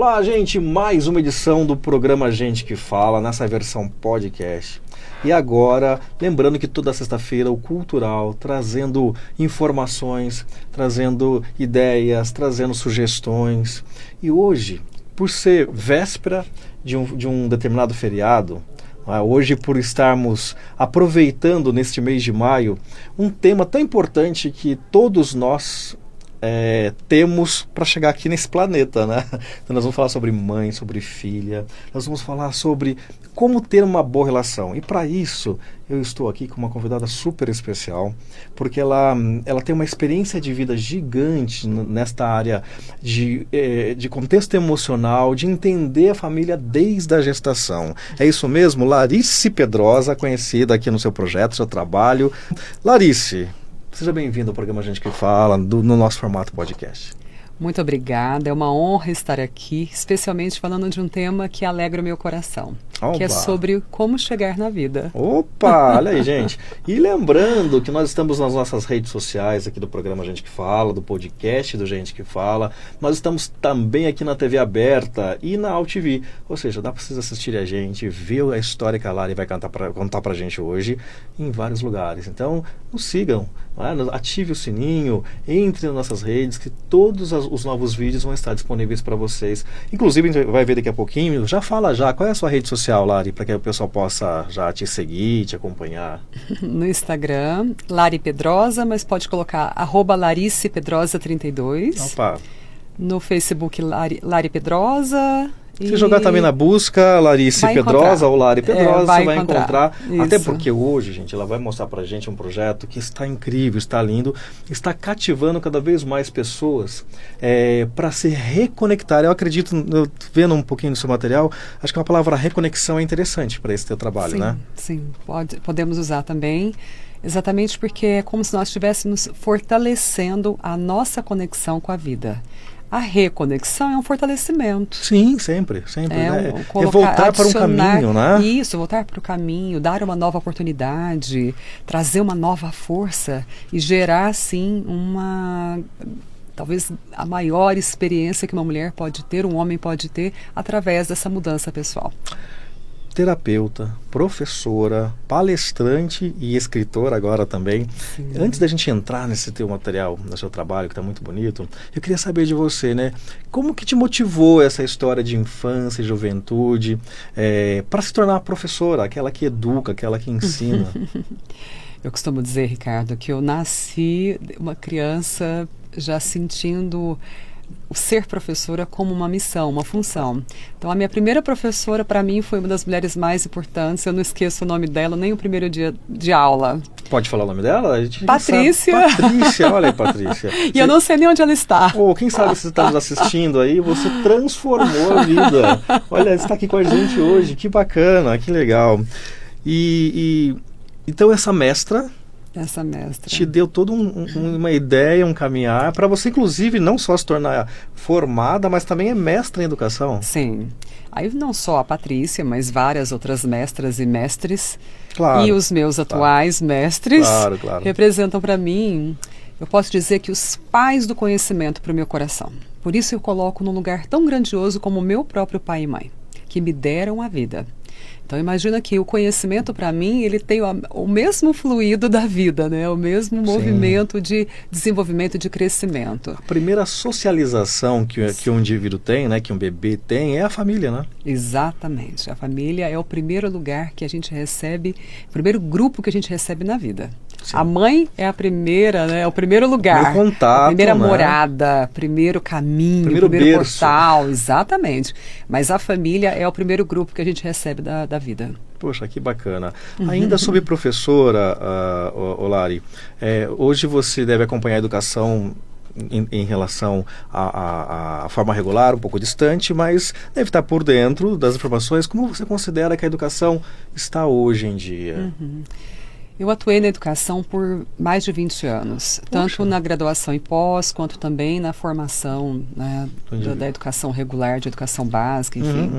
Olá, gente, mais uma edição do programa Gente que Fala, nessa versão podcast. E agora, lembrando que toda sexta-feira o Cultural, trazendo informações, trazendo ideias, trazendo sugestões. E hoje, por ser véspera de um determinado feriado, hoje, por estarmos aproveitando neste mês de maio, um tema tão importante que todos nós temos para chegar aqui nesse planeta, né? Então nós vamos falar sobre mãe, sobre filha, nós vamos falar sobre como ter uma boa relação. E para isso, eu estou aqui com uma convidada super especial, porque ela tem uma experiência de vida gigante nesta área de contexto emocional, de entender a família desde a gestação. É isso mesmo? Larice Pedrosa, conhecida aqui no seu projeto, seu trabalho. Larice, seja bem-vindo ao programa Gente que Fala, no nosso formato podcast. Muito obrigada, é uma honra estar aqui, especialmente falando de um tema que alegra o meu coração, que é sobre como chegar na vida. Opa, olha aí, gente. E lembrando que nós estamos nas nossas redes sociais aqui do programa Gente que Fala, do podcast do Gente que Fala. Nós estamos também aqui na TV aberta e na AltV. Ou seja, dá para vocês assistirem a gente, ver a história que a Lari vai contar pra gente hoje em vários lugares. Então, nos sigam, ative o sininho, entre nas nossas redes, que todos os novos vídeos vão estar disponíveis para vocês. Inclusive, a gente vai ver daqui a pouquinho. Já fala qual é a sua rede social, Lari, para que o pessoal possa já te seguir, te acompanhar. No Instagram, Lari Pedrosa, mas pode colocar @LaricePedrosa32. Opa. No Facebook, Lari Pedrosa. Se jogar também na busca, Larice Pedrosa ou Lari Pedrosa, você vai encontrar. Até porque hoje, gente, ela vai mostrar pra gente um projeto que está incrível, está lindo, está cativando cada vez mais pessoas para se reconectar. Eu acredito, vendo um pouquinho do seu material, acho que a palavra reconexão é interessante para esse teu trabalho, sim, né? Sim, podemos usar também. Exatamente porque é como se nós estivéssemos fortalecendo a nossa conexão com a vida. A reconexão é um fortalecimento. Sim, sempre. É voltar para um caminho, né? Isso, voltar para o caminho, dar uma nova oportunidade, trazer uma nova força e gerar, assim, talvez a maior experiência que uma mulher pode ter, um homem pode ter, através dessa mudança pessoal. Terapeuta, professora, palestrante e escritora agora também. Sim. Antes da gente entrar nesse teu material, no seu trabalho, que está muito bonito, eu queria saber de você, né? Como que te motivou essa história de infância e juventude para se tornar professora, aquela que educa, aquela que ensina? Eu costumo dizer, Ricardo, que eu nasci uma criança já sentindo o ser professora como uma missão, uma função. Então, a minha primeira professora, para mim, foi uma das mulheres mais importantes. Eu não esqueço o nome dela, nem o primeiro dia de aula. Pode falar o nome dela? Patrícia. Patrícia, olha aí, Patrícia. E eu não sei nem onde ela está. Quem sabe você está nos assistindo aí, você transformou a vida. Olha, você está aqui com a gente hoje, que bacana, que legal. Então, essa mestra te deu toda uma ideia, um caminhar, para você, inclusive, não só se tornar formada, mas também é mestra em educação. Sim. Aí não só a Patrícia, mas várias outras mestras e mestres. Claro, e os meus atuais mestres claro. representam para mim, eu posso dizer que os pais do conhecimento para o meu coração. Por isso eu coloco num lugar tão grandioso como o meu próprio pai e mãe, que me deram a vida. Então, imagina que o conhecimento, para mim, ele tem o mesmo fluido da vida, né? O mesmo movimento de desenvolvimento, de crescimento. A primeira socialização que um indivíduo tem, né? Que um bebê tem, é a família, né? Exatamente. A família é o primeiro lugar que a gente recebe, o primeiro grupo que a gente recebe na vida. Sim. A mãe é a primeira, né? É o primeiro lugar. Primeiro contato, a primeira morada, primeiro caminho, primeiro portal. Exatamente. Mas a família é o primeiro grupo que a gente recebe da vida. Poxa, que bacana. Ainda sobre professora, Lari, hoje você deve acompanhar a educação em relação à forma regular, um pouco distante, mas deve estar por dentro das informações. Como você considera que a educação está hoje em dia? Eu atuei na educação por mais de 20 anos, tanto na graduação e pós, quanto também na formação, né, da educação regular, de educação básica, enfim.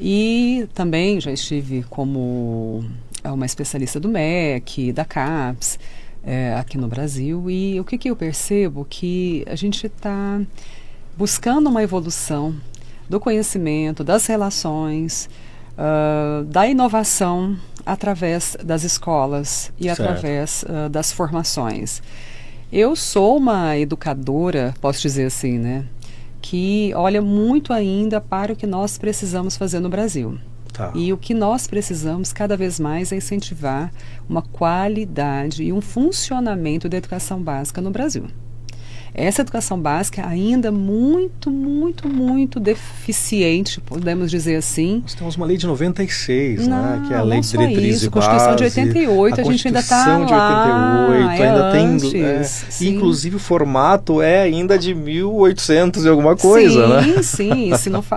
E também já estive como uma especialista do MEC, da CAPES, aqui no Brasil. E o que eu percebo? Que a gente está buscando uma evolução do conhecimento, das relações, da inovação através das escolas e certo. através das formações. Eu sou uma educadora, posso dizer assim, né, que olha muito ainda para o que nós precisamos fazer no Brasil. Tá. E o que nós precisamos cada vez mais é incentivar uma qualidade e um funcionamento da educação básica no Brasil. Essa educação básica ainda muito deficiente, podemos dizer assim. Nós temos uma lei de 96, não, né? Que é a lei de diretriz e base. Constituição de 88, a gente ainda está lá. Constituição de 88, ainda antes, tem... inclusive o formato é ainda de 1800 e alguma coisa, né? Sim,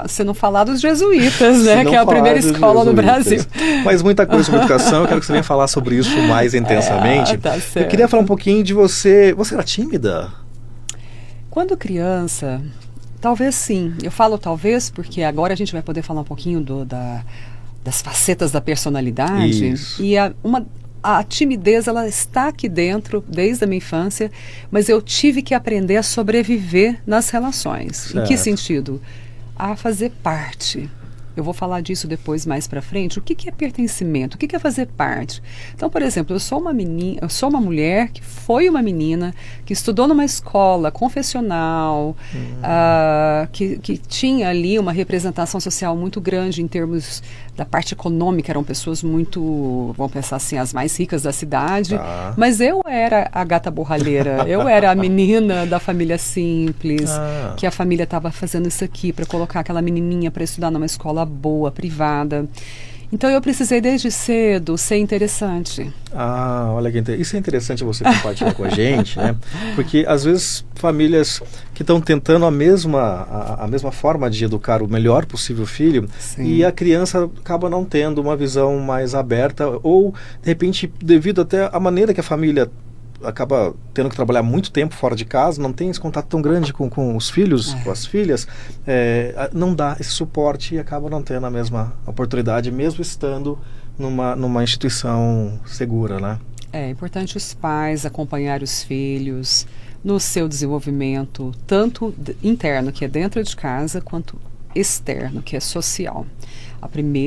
se não falar dos jesuítas, né? Que é a primeira escola no Brasil. Mas muita coisa sobre educação, eu quero que você venha falar sobre isso mais intensamente. Tá certo. Eu queria falar um pouquinho de você. Você era tímida? Quando criança, talvez sim. Eu falo talvez porque agora a gente vai poder falar um pouquinho das facetas da personalidade. Isso. E a timidez, ela está aqui dentro desde a minha infância, mas eu tive que aprender a sobreviver nas relações. Certo. Em que sentido? A fazer parte. Eu vou falar disso depois mais para frente. O que é pertencimento? O que é fazer parte? Então, por exemplo, eu sou uma mulher que foi uma menina que estudou numa escola confessional, que tinha ali uma representação social muito grande em termos da parte econômica. Eram pessoas muito, vamos pensar assim, as mais ricas da cidade. Mas eu era a gata borralheira. Eu era a menina da família simples, que a família estava fazendo isso aqui para colocar aquela menininha para estudar numa escola boa, privada. Então eu precisei desde cedo ser interessante. Olha que isso é interessante você compartilhar com a gente, né? Porque às vezes famílias que estão tentando a mesma forma de educar o melhor possível o filho, sim, e a criança acaba não tendo uma visão mais aberta ou, de repente, devido até à maneira que a família acaba tendo que trabalhar muito tempo fora de casa, não tem esse contato tão grande com os filhos, com as filhas, não dá esse suporte e acaba não tendo a mesma oportunidade, mesmo estando numa instituição segura, né? É importante os pais acompanhar os filhos no seu desenvolvimento, tanto interno, que é dentro de casa, quanto externo, que é social.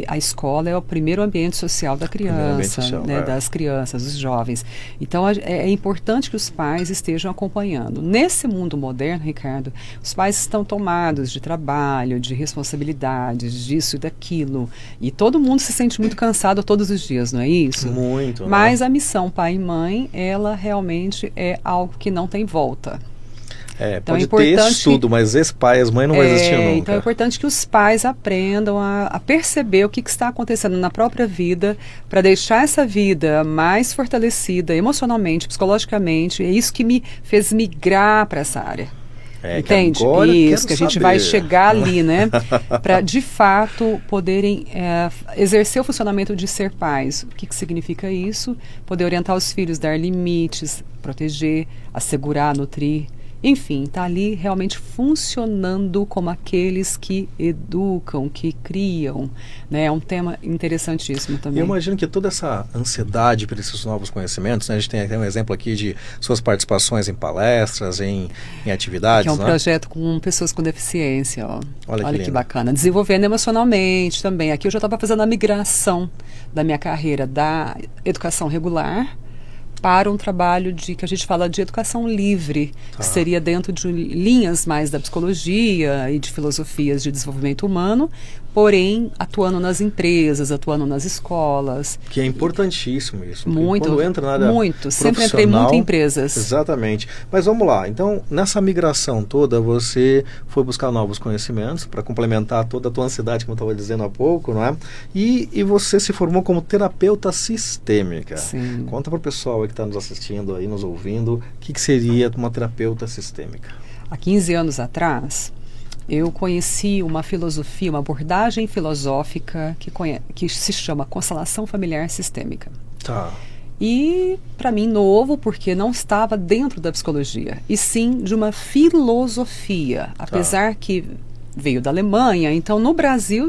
A escola é o primeiro ambiente social da criança, das crianças, dos jovens. Então, é importante que os pais estejam acompanhando. Nesse mundo moderno, Ricardo, os pais estão tomados de trabalho, de responsabilidades, disso e daquilo. E todo mundo se sente muito cansado todos os dias, não é isso? Muito. Mas a missão pai e mãe, ela realmente é algo que não tem volta. Então pode ter estudo, mas esse pai e as mães não vai existir nunca. Então é importante que os pais aprendam a perceber o que está acontecendo na própria vida para deixar essa vida mais fortalecida emocionalmente, psicologicamente. É isso que me fez migrar para essa área. Entende? Isso, que a gente vai chegar ali, né? Para, de fato, poderem exercer o funcionamento de ser pais. O que significa isso? Poder orientar os filhos, dar limites, proteger, assegurar, nutrir. Enfim, está ali realmente funcionando como aqueles que educam, que criam, né? É um tema interessantíssimo também. Eu imagino que toda essa ansiedade por esses novos conhecimentos, né? A gente tem até um exemplo aqui de suas participações em palestras, em atividades. Que é um projeto com pessoas com deficiência. Olha que bacana. Desenvolvendo emocionalmente também. Aqui eu já estava fazendo a migração da minha carreira da educação regular para um trabalho que a gente fala de educação livre, que seria dentro de linhas mais da psicologia e de filosofias de desenvolvimento humano, porém atuando nas empresas, atuando nas escolas. Que é importantíssimo isso. Muito, quando entra na área sempre entrei muito em empresas. Exatamente. Mas vamos lá, então nessa migração toda você foi buscar novos conhecimentos para complementar toda a tua ansiedade, como eu estava dizendo há pouco, não é? E você se formou como terapeuta sistêmica. Sim. Conta para o pessoal que está nos assistindo aí, nos ouvindo, o que seria uma terapeuta sistêmica? Há 15 anos atrás, eu conheci uma filosofia, uma abordagem filosófica que se chama constelação familiar sistêmica. E, para mim, novo, porque não estava dentro da psicologia, e sim de uma filosofia, apesar que veio da Alemanha, então no Brasil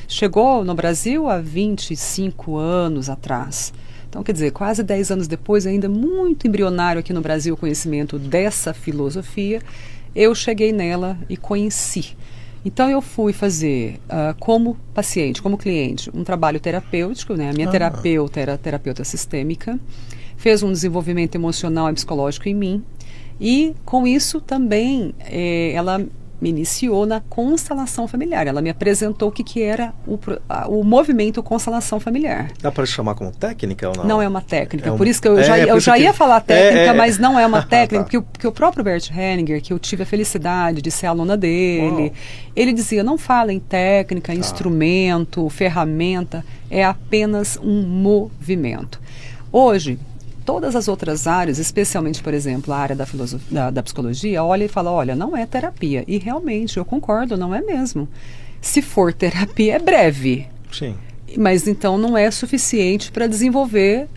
chegou no Brasil há 25 anos atrás. Então, quer dizer, quase 10 anos depois, ainda muito embrionário aqui no Brasil o conhecimento dessa filosofia, eu cheguei nela e conheci. Então eu fui fazer, como paciente, como cliente, um trabalho terapêutico, né? A minha terapeuta era terapeuta sistêmica, fez um desenvolvimento emocional e psicológico em mim, e com isso também ela me iniciou na constelação familiar. Ela me apresentou o que era o movimento constelação familiar. Dá para chamar como técnica ou não? Não é uma técnica, por isso que eu já ia falar técnica, mas não é uma técnica, porque o próprio Bert Hellinger, que eu tive a felicidade de ser aluna dele, ele dizia, não fala em técnica, instrumento, ferramenta, é apenas um movimento. Hoje, todas as outras áreas, especialmente, por exemplo, a área da psicologia, olha e fala, olha, não é terapia. E realmente, eu concordo, não é mesmo. Se for terapia, é breve. Sim. Mas então não é suficiente para desenvolver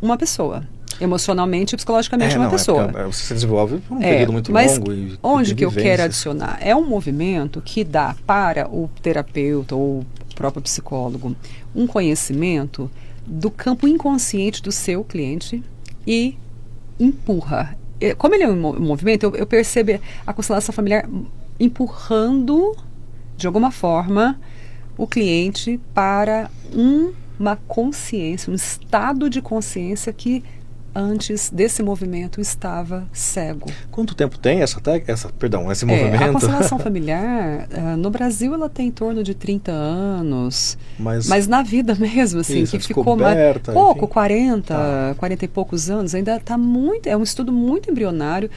uma pessoa. Emocionalmente e psicologicamente uma pessoa. Você se desenvolve por um período muito longo. Mas onde que eu quero adicionar? É um movimento que dá para o terapeuta ou o próprio psicólogo um conhecimento do campo inconsciente do seu cliente e empurra. Como ele é um movimento, eu percebo a constelação familiar empurrando, de alguma forma, o cliente para uma consciência, um estado de consciência que antes desse movimento estava cego. Quanto tempo tem esse movimento? A constelação familiar, no Brasil, ela tem em torno de 30 anos, mas na vida mesmo, assim, que ficou pouco, enfim. 40 e poucos anos, ainda está é um estudo muito embrionário,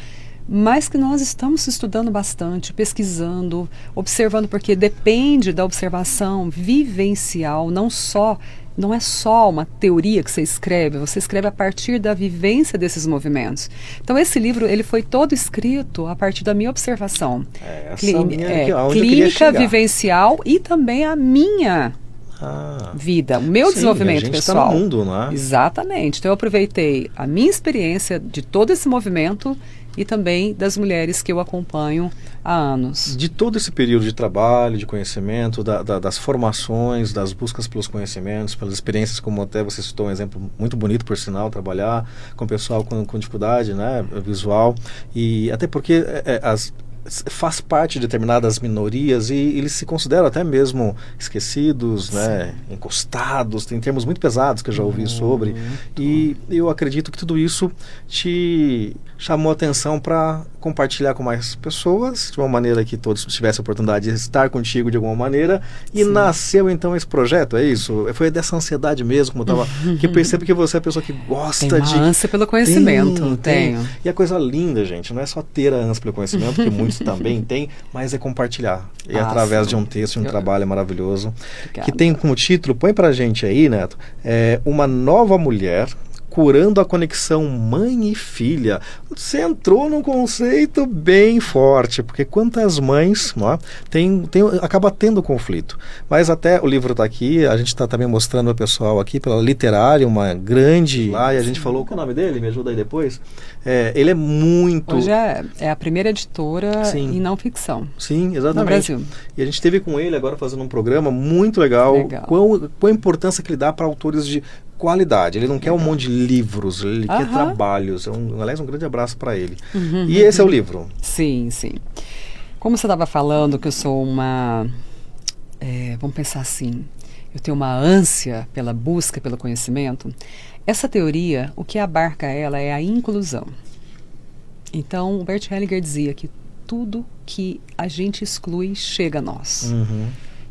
mas que nós estamos estudando bastante, pesquisando, observando, porque depende da observação vivencial, não é só uma teoria que você escreve a partir da vivência desses movimentos. Então esse livro, ele foi todo escrito a partir da minha observação. Clínica, vivencial e também a minha vida, o meu desenvolvimento pessoal. Está no mundo, não é? Exatamente. Então eu aproveitei a minha experiência de todo esse movimento e também das mulheres que eu acompanho há anos. De todo esse período de trabalho, de conhecimento, das formações, das buscas pelos conhecimentos, pelas experiências, como até você citou um exemplo muito bonito, por sinal, trabalhar com pessoal com dificuldade, né, visual, e até porque faz parte de determinadas minorias e eles se consideram até mesmo esquecidos, né, encostados, tem termos muito pesados que eu já ouvi sobre, e eu acredito que tudo isso te chamou a atenção para compartilhar com mais pessoas, de uma maneira que todos tivessem a oportunidade de estar contigo de alguma maneira, e nasceu então esse projeto, é isso? Foi dessa ansiedade mesmo, como eu estava, que eu percebo que você é a pessoa que gosta de... Tem uma ânsia pelo conhecimento, tenho. E a coisa linda, gente, não é só ter a ânsia pelo conhecimento, que muitos também têm, mas é compartilhar. E através de um texto, de um trabalho maravilhoso, que tem como título, põe pra gente aí, Neto, Uma Nova Mulher curando a conexão mãe e filha. Você entrou num conceito bem forte, porque quantas mães acaba tendo conflito. Mas até o livro está aqui, a gente está também mostrando ao pessoal aqui, pela Literária, uma grande... Lá, e a gente falou, qual é o nome dele? Me ajuda aí depois. Ele é muito... Hoje é a primeira editora em não ficção. Sim, exatamente. No Brasil. E a gente esteve com ele agora fazendo um programa muito legal. Qual a importância que ele dá para autores de qualidade. Ele não quer um monte de livros, ele quer trabalhos. Aliás, um grande abraço para ele. E esse é o livro? Sim. Como você estava falando que eu sou uma... vamos pensar assim, eu tenho uma ânsia pela busca, pelo conhecimento. Essa teoria, o que abarca ela é a inclusão. Então, o Bert Hellinger dizia que tudo que a gente exclui chega a nós.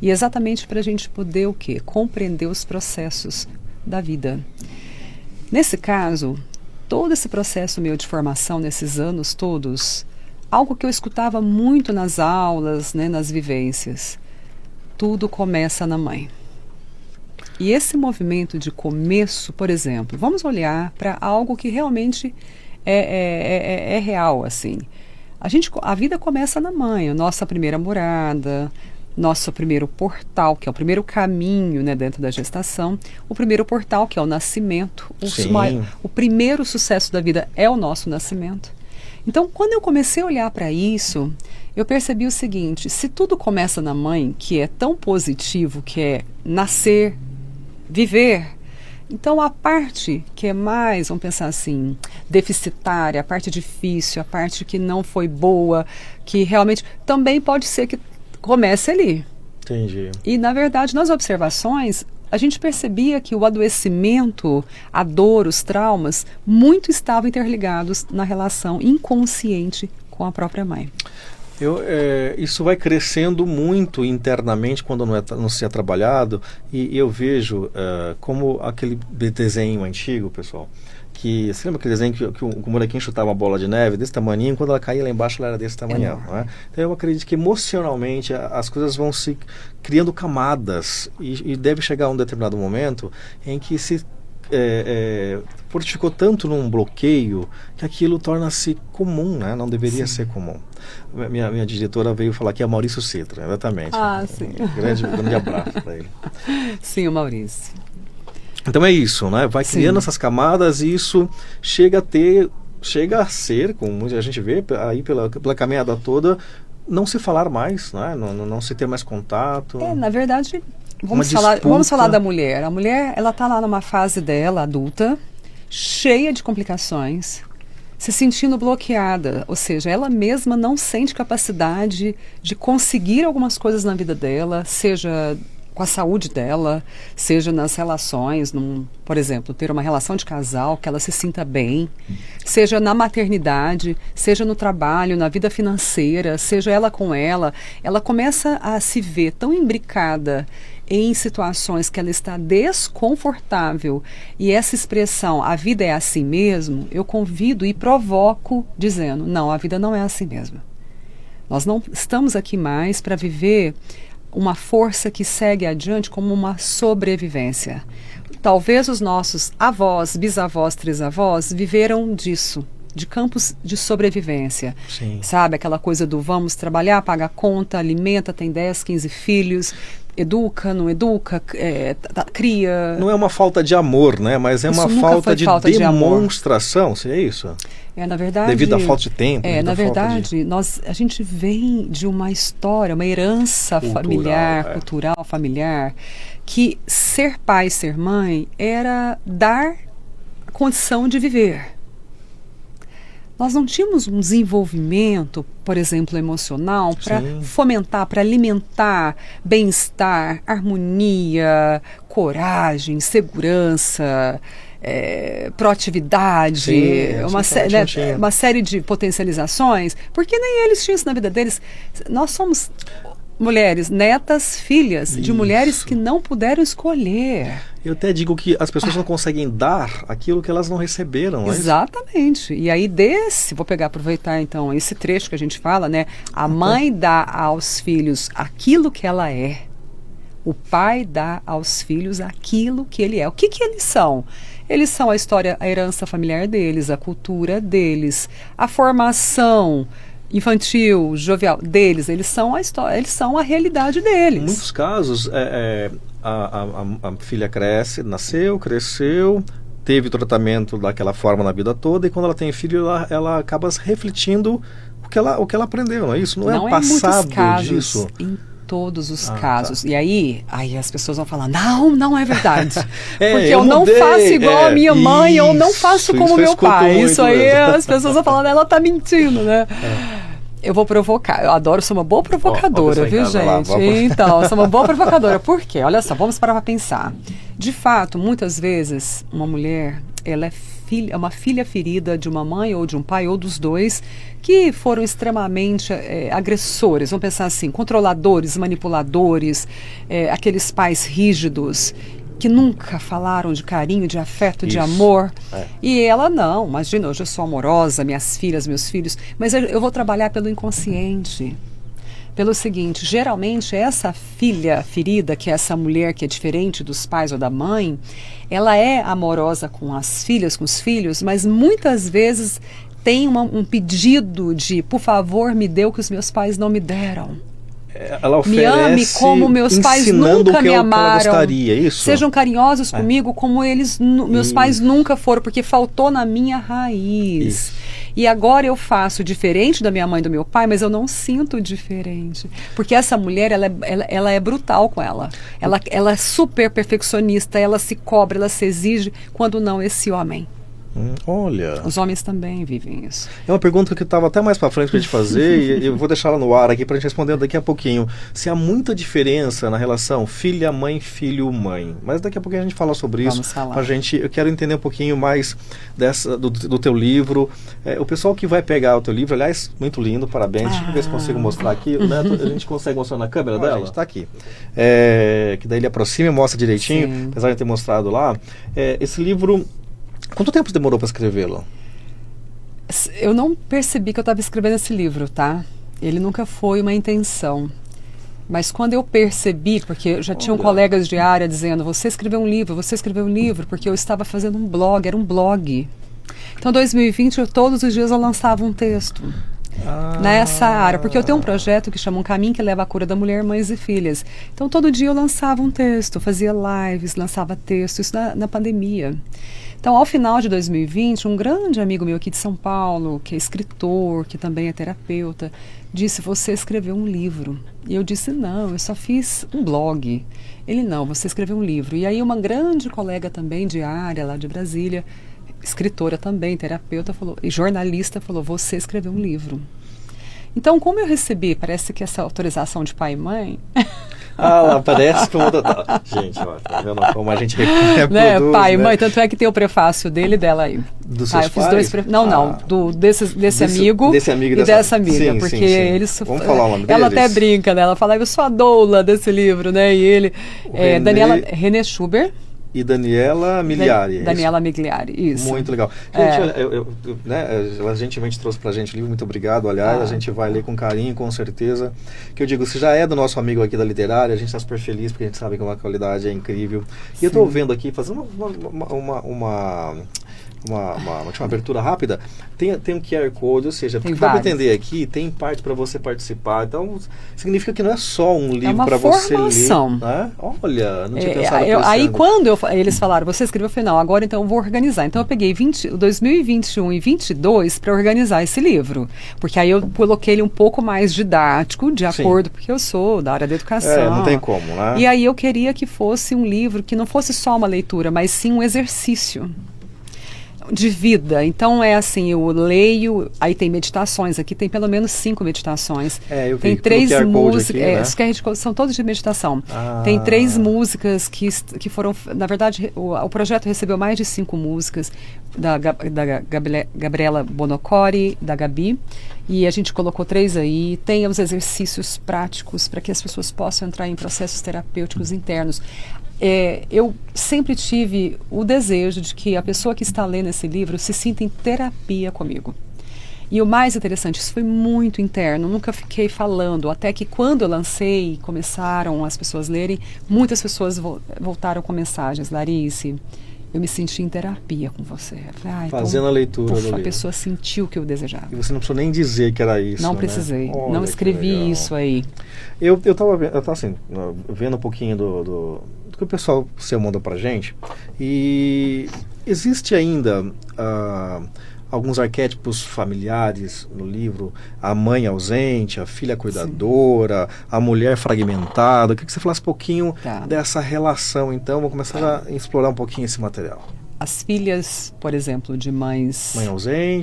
E exatamente para a gente poder o quê? Compreender os processos da vida. Nesse caso, todo esse processo meu de formação nesses anos todos, algo que eu escutava muito nas aulas, né, nas vivências, tudo começa na mãe. E esse movimento de começo, por exemplo, vamos olhar para algo que realmente é real, assim. A vida começa na mãe, a nossa primeira morada, nosso primeiro portal, que é o primeiro caminho, né, dentro da gestação, o primeiro portal, que é o nascimento, o primeiro sucesso da vida é o nosso nascimento. Então, quando eu comecei a olhar para isso, eu percebi o seguinte: se tudo começa na mãe, que é tão positivo, que é nascer, viver, então a parte que é mais, vamos pensar assim, deficitária, a parte difícil, a parte que não foi boa, que realmente também pode ser que Comece ali. Entendi. E, na verdade, nas observações, a gente percebia que o adoecimento, a dor, os traumas, muito estavam interligados na relação inconsciente com a própria mãe. Isso vai crescendo muito internamente quando não se é trabalhado, e eu vejo como aquele desenho antigo, pessoal, que você lembra aquele desenho que o molequinho chutava uma bola de neve desse tamanho, quando ela caía lá embaixo ela era desse tamanho, não é? Então eu acredito que emocionalmente as coisas vão se criando camadas, e deve chegar um determinado momento em que se fortificou tanto num bloqueio que aquilo torna-se comum, né? Não deveria ser comum. Minha diretora veio falar que é Maurício Citra, exatamente. Sim. Grande abraço para ele. Sim, o Maurício. Então é isso, né? Vai criando essas camadas, e isso chega a ser, como a gente vê aí pela caminhada toda, não se falar mais, né? Não se ter mais contato. Na verdade, vamos falar da mulher. A mulher, ela está lá numa fase dela, adulta, cheia de complicações, se sentindo bloqueada, ou seja, ela mesma não sente capacidade de conseguir algumas coisas na vida dela, seja com a saúde dela, seja nas relações, por exemplo, ter uma relação de casal que ela se sinta bem, seja na maternidade, seja no trabalho, na vida financeira, seja ela com ela começa a se ver tão imbricada em situações que ela está desconfortável, e essa expressão, a vida é assim mesmo, eu convido e provoco dizendo, não, a vida não é assim mesmo. Nós não estamos aqui mais para viver uma força que segue adiante como uma sobrevivência. Talvez os nossos avós, bisavós, trisavós viveram disso, de campos de sobrevivência. Sim. Sabe, aquela coisa do vamos trabalhar, paga a conta, alimenta, tem 10, 15 filhos, educa, não educa, cria. Não é uma falta de amor, né? Mas é uma falta de demonstração, seria isso? Na verdade, devido à falta de tempo. Na verdade, a gente vem de uma história, uma herança cultural, familiar, que ser pai, ser mãe, era dar a condição de viver. Nós não tínhamos um desenvolvimento, por exemplo, emocional, para fomentar, para alimentar bem-estar, harmonia, coragem, segurança, proatividade, uma série de potencializações, porque nem eles tinham isso na vida deles. Nós somos mulheres, netas, filhas de mulheres que não puderam escolher. Eu até digo que as pessoas não conseguem dar aquilo que elas não receberam. Exatamente. E aí vou aproveitar então esse trecho que a gente fala, né? A mãe dá aos filhos aquilo que ela é. O pai dá aos filhos aquilo que ele é. O que eles são? Eles são a história, a herança familiar deles, a cultura deles, a formação infantil, jovial deles. Eles são a história, eles são a realidade deles. Em muitos casos, a filha nasceu, cresceu, teve tratamento daquela forma na vida toda, e quando ela tem filho, ela acaba refletindo o que ela aprendeu, não é isso? Não é passado disso. Em todos os casos. Tá. E aí as pessoas vão falar, não é verdade. Porque eu não faço igual a minha mãe, eu não faço como meu pai. Isso aí as pessoas vão falar, ela tá mentindo, né? Eu vou provocar. Eu adoro ser uma boa provocadora, viu, gente? Então, sou uma boa provocadora. Por quê? Olha só, vamos parar para pensar. De fato, muitas vezes, uma mulher, ela é uma filha ferida de uma mãe ou de um pai ou dos dois que foram extremamente agressores. Vamos pensar assim, controladores, manipuladores, aqueles pais rígidos que nunca falaram de carinho, de afeto, de amor. E ela não, imagina, hoje eu sou amorosa, minhas filhas, meus filhos, mas eu vou trabalhar pelo inconsciente. Pelo seguinte, geralmente essa filha ferida, que é essa mulher que é diferente dos pais ou da mãe, ela é amorosa com as filhas, com os filhos, mas muitas vezes tem um pedido de, por favor, me dê o que os meus pais não me deram. Ela oferece, me ame como meus pais nunca me amaram. Gostaria, isso? Sejam carinhosos comigo como meus pais nunca foram, porque faltou na minha raiz. Isso. E agora eu faço diferente da minha mãe e do meu pai, mas eu não sinto diferente. Porque essa mulher, ela é brutal com ela. Ela é super perfeccionista, ela se cobra, ela se exige, quando não esse homem. Olha. Os homens também vivem isso. É uma pergunta que eu estava até mais para frente para a gente fazer e eu vou deixar ela no ar aqui para a gente responder daqui a pouquinho. Se há muita diferença na relação filha-mãe, filho-mãe. Mas daqui a pouquinho a gente fala sobre isso. Vamos falar. Eu quero entender um pouquinho mais do teu livro. O pessoal que vai pegar o teu livro, aliás, muito lindo, parabéns. Deixa eu ver se consigo mostrar aqui. Né? A gente consegue mostrar na câmera dela? Está aqui. Que daí ele aproxima e mostra direitinho, sim, apesar de ter mostrado lá. Esse livro... Quanto tempo demorou para escrevê-lo? Eu não percebi que eu estava escrevendo esse livro, tá? Ele nunca foi uma intenção. Mas quando eu percebi, porque já tinham colegas de área dizendo, você escreveu um livro, porque eu estava fazendo um blog, era um blog. Então, em 2020, todos os dias eu lançava um texto. Nessa área, porque eu tenho um projeto que chama Um Caminho que Leva à Cura da Mulher, Mães e Filhas. Então, todo dia eu lançava um texto, fazia lives, lançava texto, isso na pandemia. Então, ao final de 2020, um grande amigo meu aqui de São Paulo, que é escritor, que também é terapeuta, disse, você escreveu um livro. E eu disse, não, eu só fiz um blog. Ele, não, você escreveu um livro. E aí uma grande colega também de área, lá de Brasília, escritora também, terapeuta, falou, e jornalista, falou, você escreveu um livro. Então, como eu recebi, parece que essa autorização de pai e mãe... lá parece como... Gente, ó, tá vendo como a gente reproduz, né? Pai e mãe, tanto é que tem o prefácio dele e dela aí. Dos seus eu fiz dois desse amigo e dessa amiga, sim, porque sim. eles... Vamos falar o nome ela deles? até brinca, né? Ela fala, eu sou a doula desse livro, né? E ele... René Schubert. E Daniela Migliari. Daniela Migliari, isso. Muito legal. Gente, ela gentilmente trouxe pra gente o livro, muito obrigado, aliás, a gente vai ler com carinho, com certeza. Que eu digo, se já é do nosso amigo aqui da literária, a gente está super feliz, porque a gente sabe que a qualidade é incrível. E eu estou vendo aqui, fazendo uma abertura rápida, tem um QR Code, ou seja, porque para entender aqui, tem parte para você participar, então significa que não é só um livro para você ler. Né? Olha, não tinha pensado nisso. Aí quando eles falaram, você escreveu o final, agora então eu vou organizar. Então eu peguei 2021 e 22 para organizar esse livro, porque aí eu coloquei ele um pouco mais didático, de acordo, porque eu sou da área da educação. Não tem como, né? E aí eu queria que fosse um livro que não fosse só uma leitura, mas sim um exercício de vida. Então é assim, eu leio, aí tem meditações, aqui tem pelo menos 5 meditações. Tem 3 músicas, aqui, né? São todos de meditação. Tem 3 músicas que foram, na verdade, o projeto recebeu mais de 5 músicas da Gabriela Bonocori, da Gabi, e a gente colocou 3 aí. Tem os exercícios práticos para que as pessoas possam entrar em processos terapêuticos internos. Eu sempre tive o desejo de que a pessoa que está lendo esse livro se sinta em terapia comigo. E o mais interessante, isso foi muito interno, nunca fiquei falando, até que quando eu lancei, começaram as pessoas lerem, muitas pessoas voltaram com mensagens, Larice, eu me senti em terapia com você. Fazendo a leitura do livro. A pessoa sentiu o que eu desejava. E você não precisou nem dizer que era isso, Não né? precisei, não escrevi isso aí. Eu tava assim, vendo um pouquinho do que o pessoal mandou pra gente, e existe ainda alguns arquétipos familiares no livro, a mãe ausente, a filha cuidadora, a mulher fragmentada. Eu queria que você falasse um pouquinho dessa relação, então. Vou começar a explorar um pouquinho esse material. As filhas, por exemplo, de mãe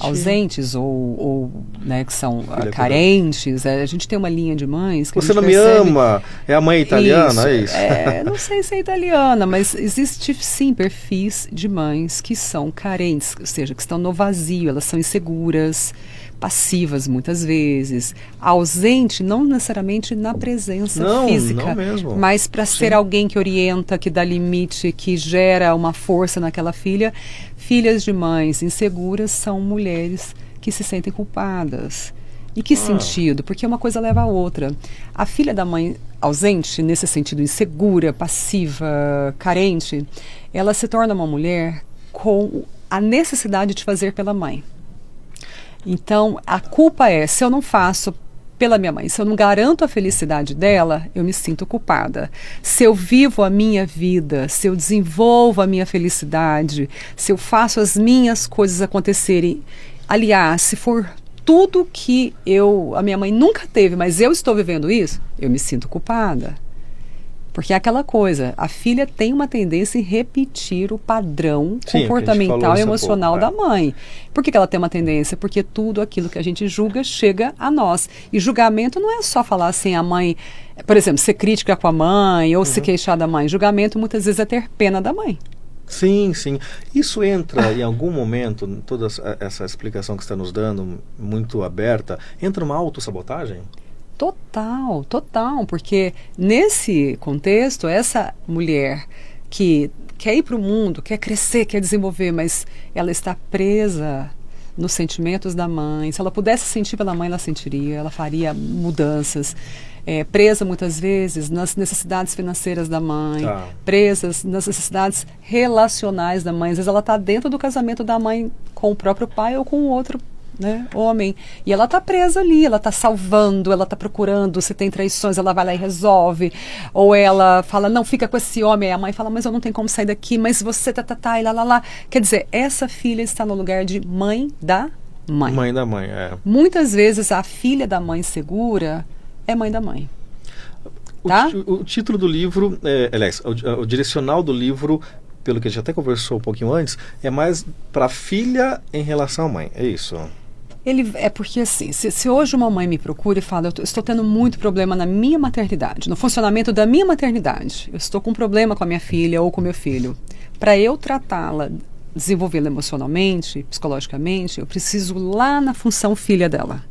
ausentes ou né, que são carentes, a gente tem uma linha de mães que você não me ama, é a mãe italiana, isso, é isso? Não sei se é italiana, mas existe sim perfis de mães que são carentes, ou seja, que estão no vazio, elas são inseguras, passivas muitas vezes, ausente não necessariamente na presença física, não mesmo. Mas para ser alguém que orienta, que dá limite, que gera uma força naquela filha. Filhas de mães inseguras são mulheres que se sentem culpadas. E que sentido? Porque uma coisa leva a outra. A filha da mãe ausente, nesse sentido insegura, passiva, carente, ela se torna uma mulher com a necessidade de fazer pela mãe. Então, a culpa se eu não faço pela minha mãe, se eu não garanto a felicidade dela, eu me sinto culpada. Se eu vivo a minha vida, se eu desenvolvo a minha felicidade, se eu faço as minhas coisas acontecerem, aliás, se for tudo que a minha mãe nunca teve, mas eu estou vivendo isso, eu me sinto culpada. Porque é aquela coisa, a filha tem uma tendência em repetir o padrão comportamental e emocional da mãe. Por que ela tem uma tendência? Porque tudo aquilo que a gente julga chega a nós. E julgamento não é só falar assim, a mãe, por exemplo, ser crítica com a mãe ou se queixar da mãe. Julgamento muitas vezes é ter pena da mãe. Sim, sim. Isso entra em algum momento, toda essa explicação que você está nos dando, muito aberta, entra uma autossabotagem? Total, total, porque nesse contexto, essa mulher que quer ir para o mundo, quer crescer, quer desenvolver, mas ela está presa nos sentimentos da mãe. Se ela pudesse sentir pela mãe, ela sentiria, ela faria mudanças. Presa muitas vezes nas necessidades financeiras da mãe, presas nas necessidades relacionais da mãe. Às vezes ela está dentro do casamento da mãe com o próprio pai ou com o outro, né, homem. E ela está presa ali, ela está salvando, ela está procurando, se tem traições, ela vai lá e resolve. Ou ela fala, não, fica com esse homem. Aí a mãe fala, mas eu não tenho como sair daqui, mas você e lá. Quer dizer, essa filha está no lugar de mãe da mãe. Mãe da mãe, Muitas vezes a filha da mãe segura é mãe da mãe. Tá? O título do livro, aliás, o direcional do livro, pelo que a gente até conversou um pouquinho antes, é mais para a filha em relação à mãe, é isso? É porque assim, se hoje uma mãe me procura e fala, eu estou tendo muito problema na minha maternidade, no funcionamento da minha maternidade, eu estou com um problema com a minha filha ou com o meu filho, para eu tratá-la, desenvolvê-la emocionalmente, psicologicamente, eu preciso lá na função filha dela.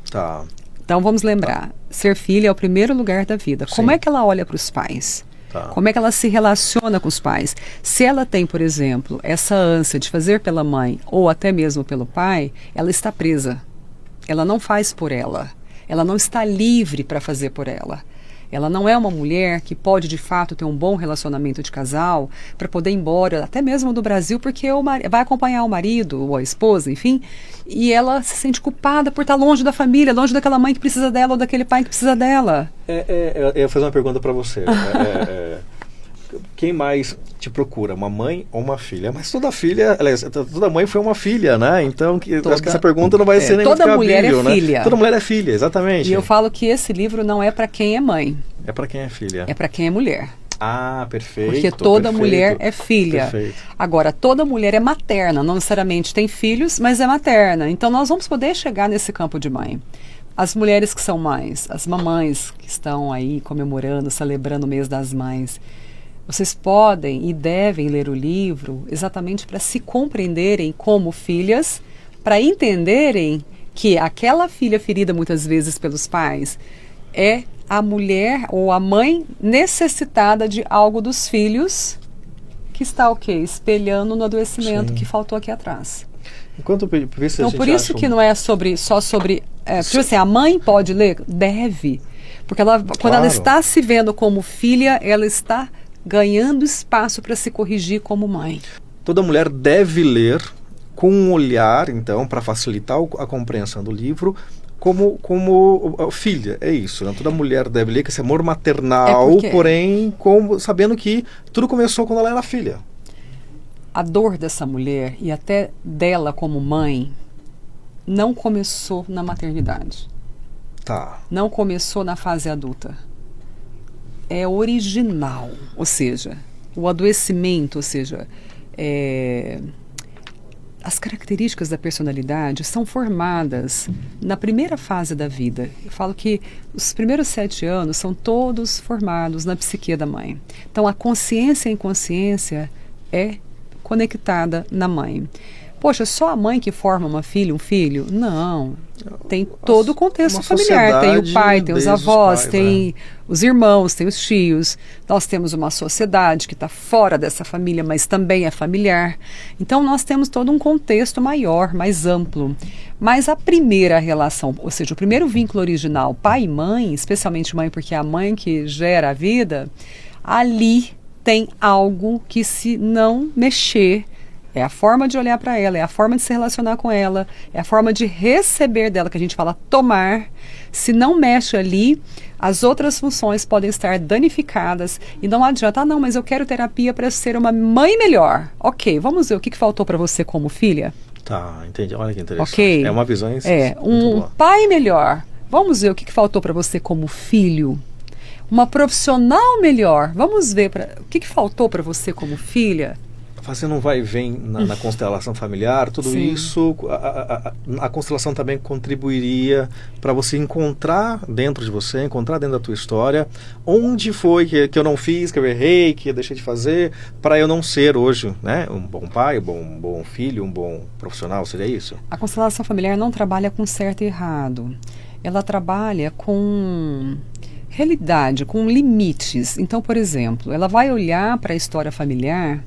Tá. Então vamos lembrar, ser filha é o primeiro lugar da vida. Sim. Como é que ela olha para os pais? Como é que ela se relaciona com os pais? Se ela tem, por exemplo, essa ânsia de fazer pela mãe ou até mesmo pelo pai, ela está presa. Ela não faz por ela. Ela não está livre para fazer por ela. Ela não é uma mulher que pode, de fato, ter um bom relacionamento de casal para poder ir embora, até mesmo do Brasil, porque vai acompanhar o marido ou a esposa, enfim, e ela se sente culpada por estar longe da família, longe daquela mãe que precisa dela ou daquele pai que precisa dela. Eu ia fazer uma pergunta para você. Quem mais te procura, uma mãe ou uma filha? Mas toda filha, aliás, toda mãe foi uma filha, né? Então, acho que essa pergunta não vai ser nem toda mulher é né? filha. Toda mulher é filha, exatamente. E eu falo que esse livro não é para quem é mãe. É para quem é filha. É para quem é mulher. Ah, perfeito. Porque toda mulher é filha. Perfeito. Agora, toda mulher é materna, não necessariamente tem filhos, mas é materna. Então, nós vamos poder chegar nesse campo de mãe. As mulheres que são mães, as mamães que estão aí comemorando, celebrando o mês das mães, vocês podem e devem ler o livro exatamente para se compreenderem como filhas, para entenderem que aquela filha ferida muitas vezes pelos pais é a mulher ou a mãe necessitada de algo dos filhos que está o quê? Espelhando no adoecimento que faltou aqui atrás. Enquanto então, por isso que não é só sobre... tipo assim, a mãe pode ler? Deve. Porque quando ela está se vendo como filha, ela está ganhando espaço para se corrigir como mãe. Toda mulher deve ler com um olhar, então, para facilitar a compreensão do livro, como filha, é isso, né? Toda mulher deve ler com esse amor maternal, porém sabendo que tudo começou quando ela era filha. A dor dessa mulher, e até dela como mãe, não começou na maternidade. Tá. Não começou na fase adulta. É original, ou seja, o adoecimento, ou seja, as características da personalidade são formadas na primeira fase da vida. Eu falo que os primeiros 7 anos são todos formados na psique da mãe. Então, a consciência e a inconsciência é conectada na mãe. Poxa, só a mãe que forma uma filha, um filho? Não. Tem todo o contexto familiar. Tem o pai, tem os avós, tem os irmãos, tem os tios. Nós temos uma sociedade que está fora dessa família, mas também é familiar. Então, nós temos todo um contexto maior, mais amplo. Mas a primeira relação, ou seja, o primeiro vínculo original, pai e mãe, especialmente mãe, porque é a mãe que gera a vida, ali tem algo que, se não mexer, é a forma de olhar para ela, é a forma de se relacionar com ela, é a forma de receber dela, que a gente fala tomar. Se não mexe ali, as outras funções podem estar danificadas e não adianta, não, mas eu quero terapia para ser uma mãe melhor. Ok, vamos ver o que faltou para você como filha? Tá, entendi. Olha que interessante. Okay. É uma visão um pai melhor. Vamos ver o que faltou para você como filho. uma profissional melhor. Vamos ver o que faltou para você como filha? Fazendo um vai e vem na constelação familiar, tudo Sim. isso, a constelação também contribuiria para você encontrar dentro de você, encontrar dentro da tua história, onde foi que eu não fiz, que eu errei, que eu deixei de fazer, para eu não ser hoje, né, um bom pai, um bom filho, um bom profissional, seria isso? A constelação familiar não trabalha com certo e errado. Ela trabalha com realidade, com limites. Então, por exemplo, ela vai olhar para a história familiar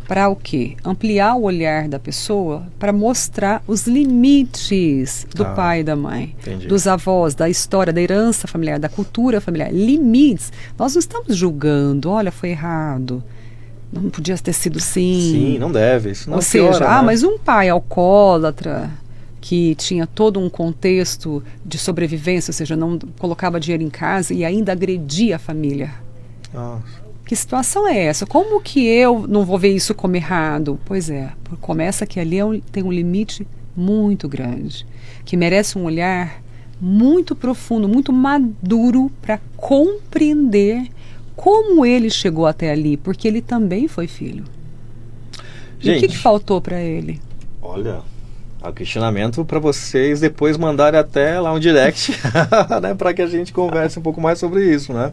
para o quê? Ampliar o olhar da pessoa para mostrar os limites do pai e da mãe, entendi. Dos avós, da história, da herança familiar, da cultura familiar. Limites. Nós não estamos julgando, olha, foi errado, não podia ter sido assim. Sim, não deve. Isso não Ou seja, piora, né? mas um pai alcoólatra que tinha todo um contexto de sobrevivência, ou seja, não colocava dinheiro em casa e ainda agredia a família. Nossa. Que situação é essa? Como que eu não vou ver isso como errado? Pois é, começa que ali tem um limite muito grande, que merece um olhar muito profundo, muito maduro para compreender como ele chegou até ali, porque ele também foi filho. Gente, e o que faltou para ele? Olha, o questionamento para vocês depois mandarem até lá um direct, né, para que a gente converse um pouco mais sobre isso, né?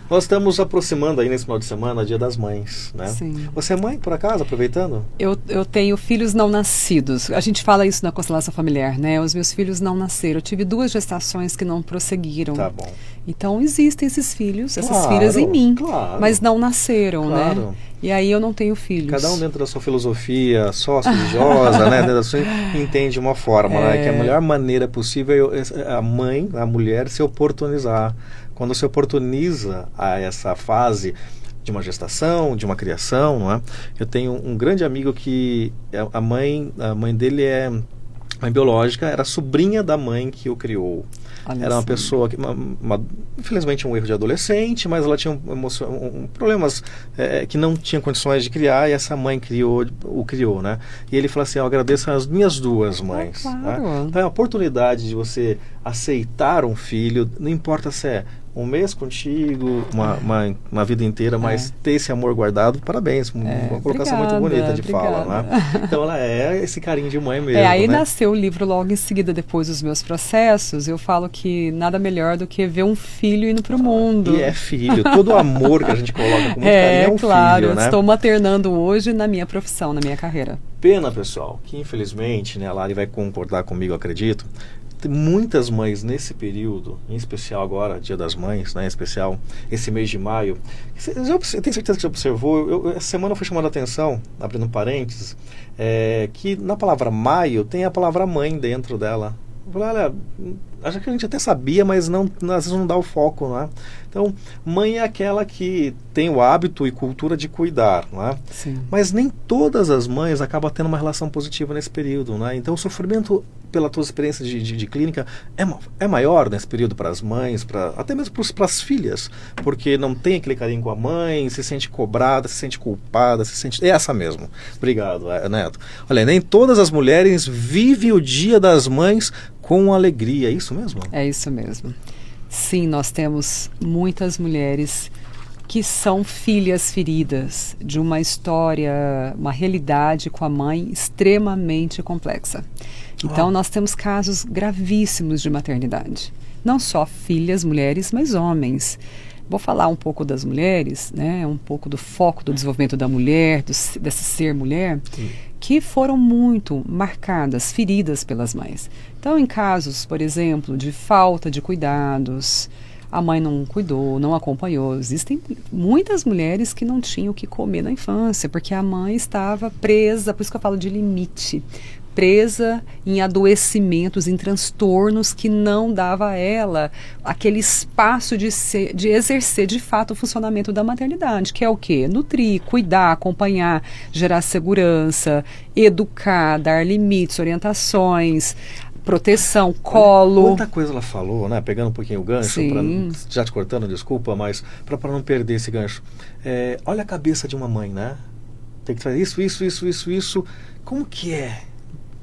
Nós estamos aproximando aí nesse final de semana Dia das Mães, né? Sim. Você é mãe, por acaso, aproveitando? Eu tenho filhos não nascidos. A gente fala isso na constelação familiar, né? Os meus filhos não nasceram. Eu tive 2 gestações que não prosseguiram. Tá bom. Então existem esses filhos, essas Claro, filhas em mim, claro. mas não nasceram, Claro. né? E aí eu não tenho filhos. Cada um dentro da sua filosofia sócio-religiosa, né? Dentro da sua, entende uma forma, né? Que a melhor maneira possível é a mãe, a mulher, se oportunizar. Quando se oportuniza a essa fase de uma gestação, de uma criação, não é? Eu tenho um grande amigo que a mãe dele é mãe biológica, era sobrinha da mãe que o criou. Olha Era uma assim. pessoa que, infelizmente, um erro de adolescente, mas ela tinha problemas que não tinha condições de criar, e essa mãe o criou, né? E ele falou assim: eu agradeço as minhas 2 mães. Claro. Né? Então é a oportunidade de você aceitar um filho, não importa se é um mês contigo, uma vida inteira, mas ter esse amor guardado, parabéns, uma colocação muito bonita de fala, né? Então ela é esse carinho de mãe mesmo, aí né? nasceu o livro logo em seguida, depois dos meus processos. Eu falo que nada melhor do que ver um filho indo para o mundo. E é filho, todo o amor que a gente coloca com muito carinho é um claro, filho, né? Estou maternando hoje na minha profissão, na minha carreira. Pena, pessoal, que infelizmente, né, a Lari vai concordar comigo, acredito, tem muitas mães nesse período, em especial agora, Dia das Mães, né, em especial esse mês de maio. Eu tenho certeza que você observou, essa semana eu fui chamando a atenção, abrindo parênteses, que na palavra maio tem a palavra mãe dentro dela. Eu falei, olha, acho que a gente até sabia, mas às vezes não dá o foco, né? Então, mãe é aquela que tem o hábito e cultura de cuidar, não é? Sim. Mas nem todas as mães acabam tendo uma relação positiva nesse período, né? Então, o sofrimento, pela tua experiência de clínica, é maior nesse período para as mães, até mesmo para as filhas, porque não tem aquele carinho com a mãe, se sente cobrada, se sente culpada, se sente... É essa mesmo. Obrigado, Neto. Olha, nem todas as mulheres vivem o Dia das Mães com alegria, é isso mesmo? É isso mesmo. Sim, nós temos muitas mulheres que são filhas feridas de uma história, uma realidade com a mãe extremamente complexa. Então, nós temos casos gravíssimos de maternidade. Não só filhas, mulheres, mas homens. Vou falar um pouco das mulheres, né? Um pouco do foco do desenvolvimento da mulher, desse ser mulher, que foram muito marcadas, feridas pelas mães. Então, em casos, por exemplo, de falta de cuidados, a mãe não cuidou, não acompanhou. Existem muitas mulheres que não tinham o que comer na infância, porque a mãe estava presa, por isso que eu falo de limite, presa em adoecimentos, em transtornos que não dava a ela aquele espaço de exercer de fato o funcionamento da maternidade, que é o quê? Nutrir, cuidar, acompanhar, gerar segurança, educar, dar limites, orientações, proteção, colo. Quanta coisa ela falou, né? Pegando um pouquinho o gancho, já te cortando, desculpa, mas para não perder esse gancho. Olha a cabeça de uma mãe, né? Tem que trazer isso. Como que é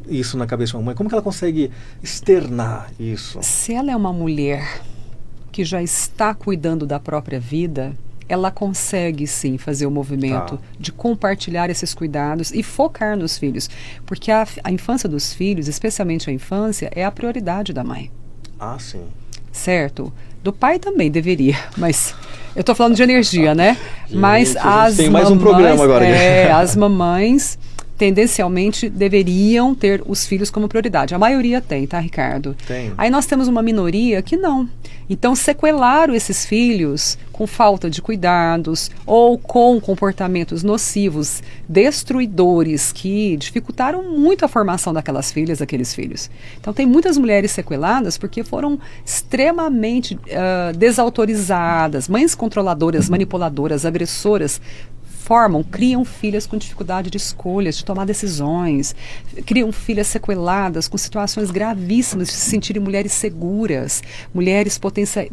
isso na cabeça de uma mãe? Como que ela consegue externar isso? Se ela é uma mulher que já está cuidando da própria vida, ela consegue sim fazer o movimento de compartilhar esses cuidados e focar nos filhos. Porque a infância dos filhos, especialmente a infância, é a prioridade da mãe. Ah, sim. Certo? Do pai também deveria, mas eu estou falando de energia, né? Gente, mas as tem mamães, mais um programa agora. As mamães tendencialmente deveriam ter os filhos como prioridade. A maioria tem, tá, Ricardo? Tem. Aí nós temos uma minoria que não. Então sequelaram esses filhos com falta de cuidados ou com comportamentos nocivos, destruidores, que dificultaram muito a formação daquelas filhas, daqueles filhos. Então tem muitas mulheres sequeladas porque foram extremamente desautorizadas, mães controladoras, manipuladoras, agressoras, criam filhas com dificuldade de escolhas, de tomar decisões, criam filhas sequeladas com situações gravíssimas de se sentirem mulheres seguras, mulheres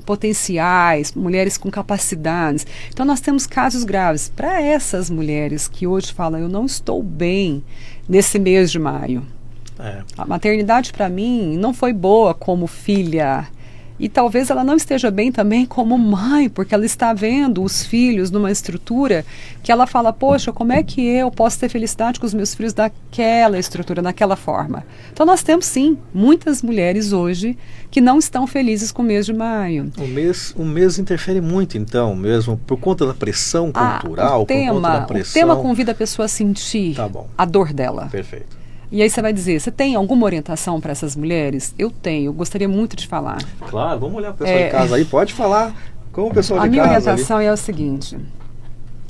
potenciais, mulheres com capacidades. Então nós temos casos graves. Para essas mulheres que hoje falam, eu não estou bem nesse mês de maio. A maternidade para mim não foi boa como filha. E talvez ela não esteja bem também como mãe, porque ela está vendo os filhos numa estrutura que ela fala, poxa, como é que eu posso ter felicidade com os meus filhos daquela estrutura, daquela forma? Então nós temos sim, muitas mulheres hoje que não estão felizes com o mês de maio. O mês interfere muito então, mesmo por conta da pressão cultural, por conta da pressão. O tema convida a pessoa a sentir a dor dela. Perfeito. E aí você vai dizer, você tem alguma orientação para essas mulheres? Eu tenho, gostaria muito de falar. Claro, vamos olhar o pessoal de casa aí, pode falar com o pessoal de casa. A minha orientação é o seguinte,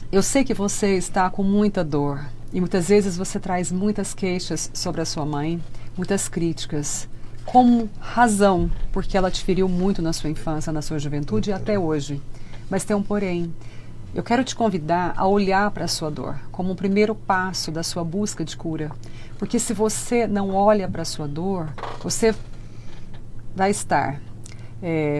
eu sei que você está com muita dor e muitas vezes você traz muitas queixas sobre a sua mãe, muitas críticas, com razão, porque ela te feriu muito na sua infância, na sua juventude e até hoje. Mas tem um porém. Eu quero te convidar a olhar para a sua dor como um primeiro passo da sua busca de cura. Porque se você não olha para a sua dor, você vai estar,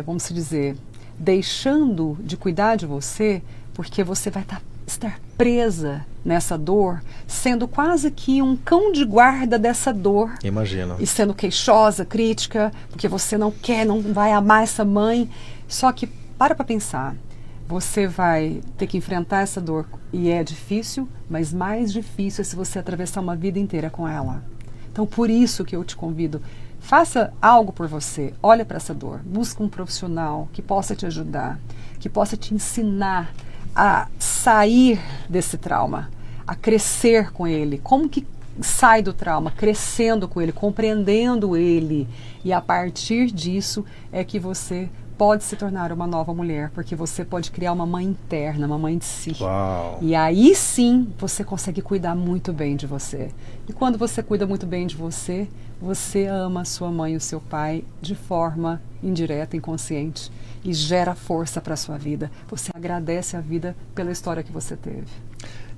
vamos dizer, deixando de cuidar de você, porque você vai estar presa nessa dor, sendo quase que um cão de guarda dessa dor. Imagino. E sendo queixosa, crítica, porque você não quer, não vai amar essa mãe. Só que, para pensar. Você vai ter que enfrentar essa dor e é difícil, mas mais difícil é se você atravessar uma vida inteira com ela. Então, por isso que eu te convido, faça algo por você, olha para essa dor, busca um profissional que possa te ajudar, que possa te ensinar a sair desse trauma, a crescer com ele. Como que sai do trauma? Crescendo com ele, compreendendo ele. E a partir disso é que você pode se tornar uma nova mulher, porque você pode criar uma mãe interna, uma mãe de si. Uau. E aí sim, você consegue cuidar muito bem de você. E quando você cuida muito bem de você, você ama a sua mãe e o seu pai de forma indireta, inconsciente, e gera força para a sua vida. Você agradece a vida pela história que você teve.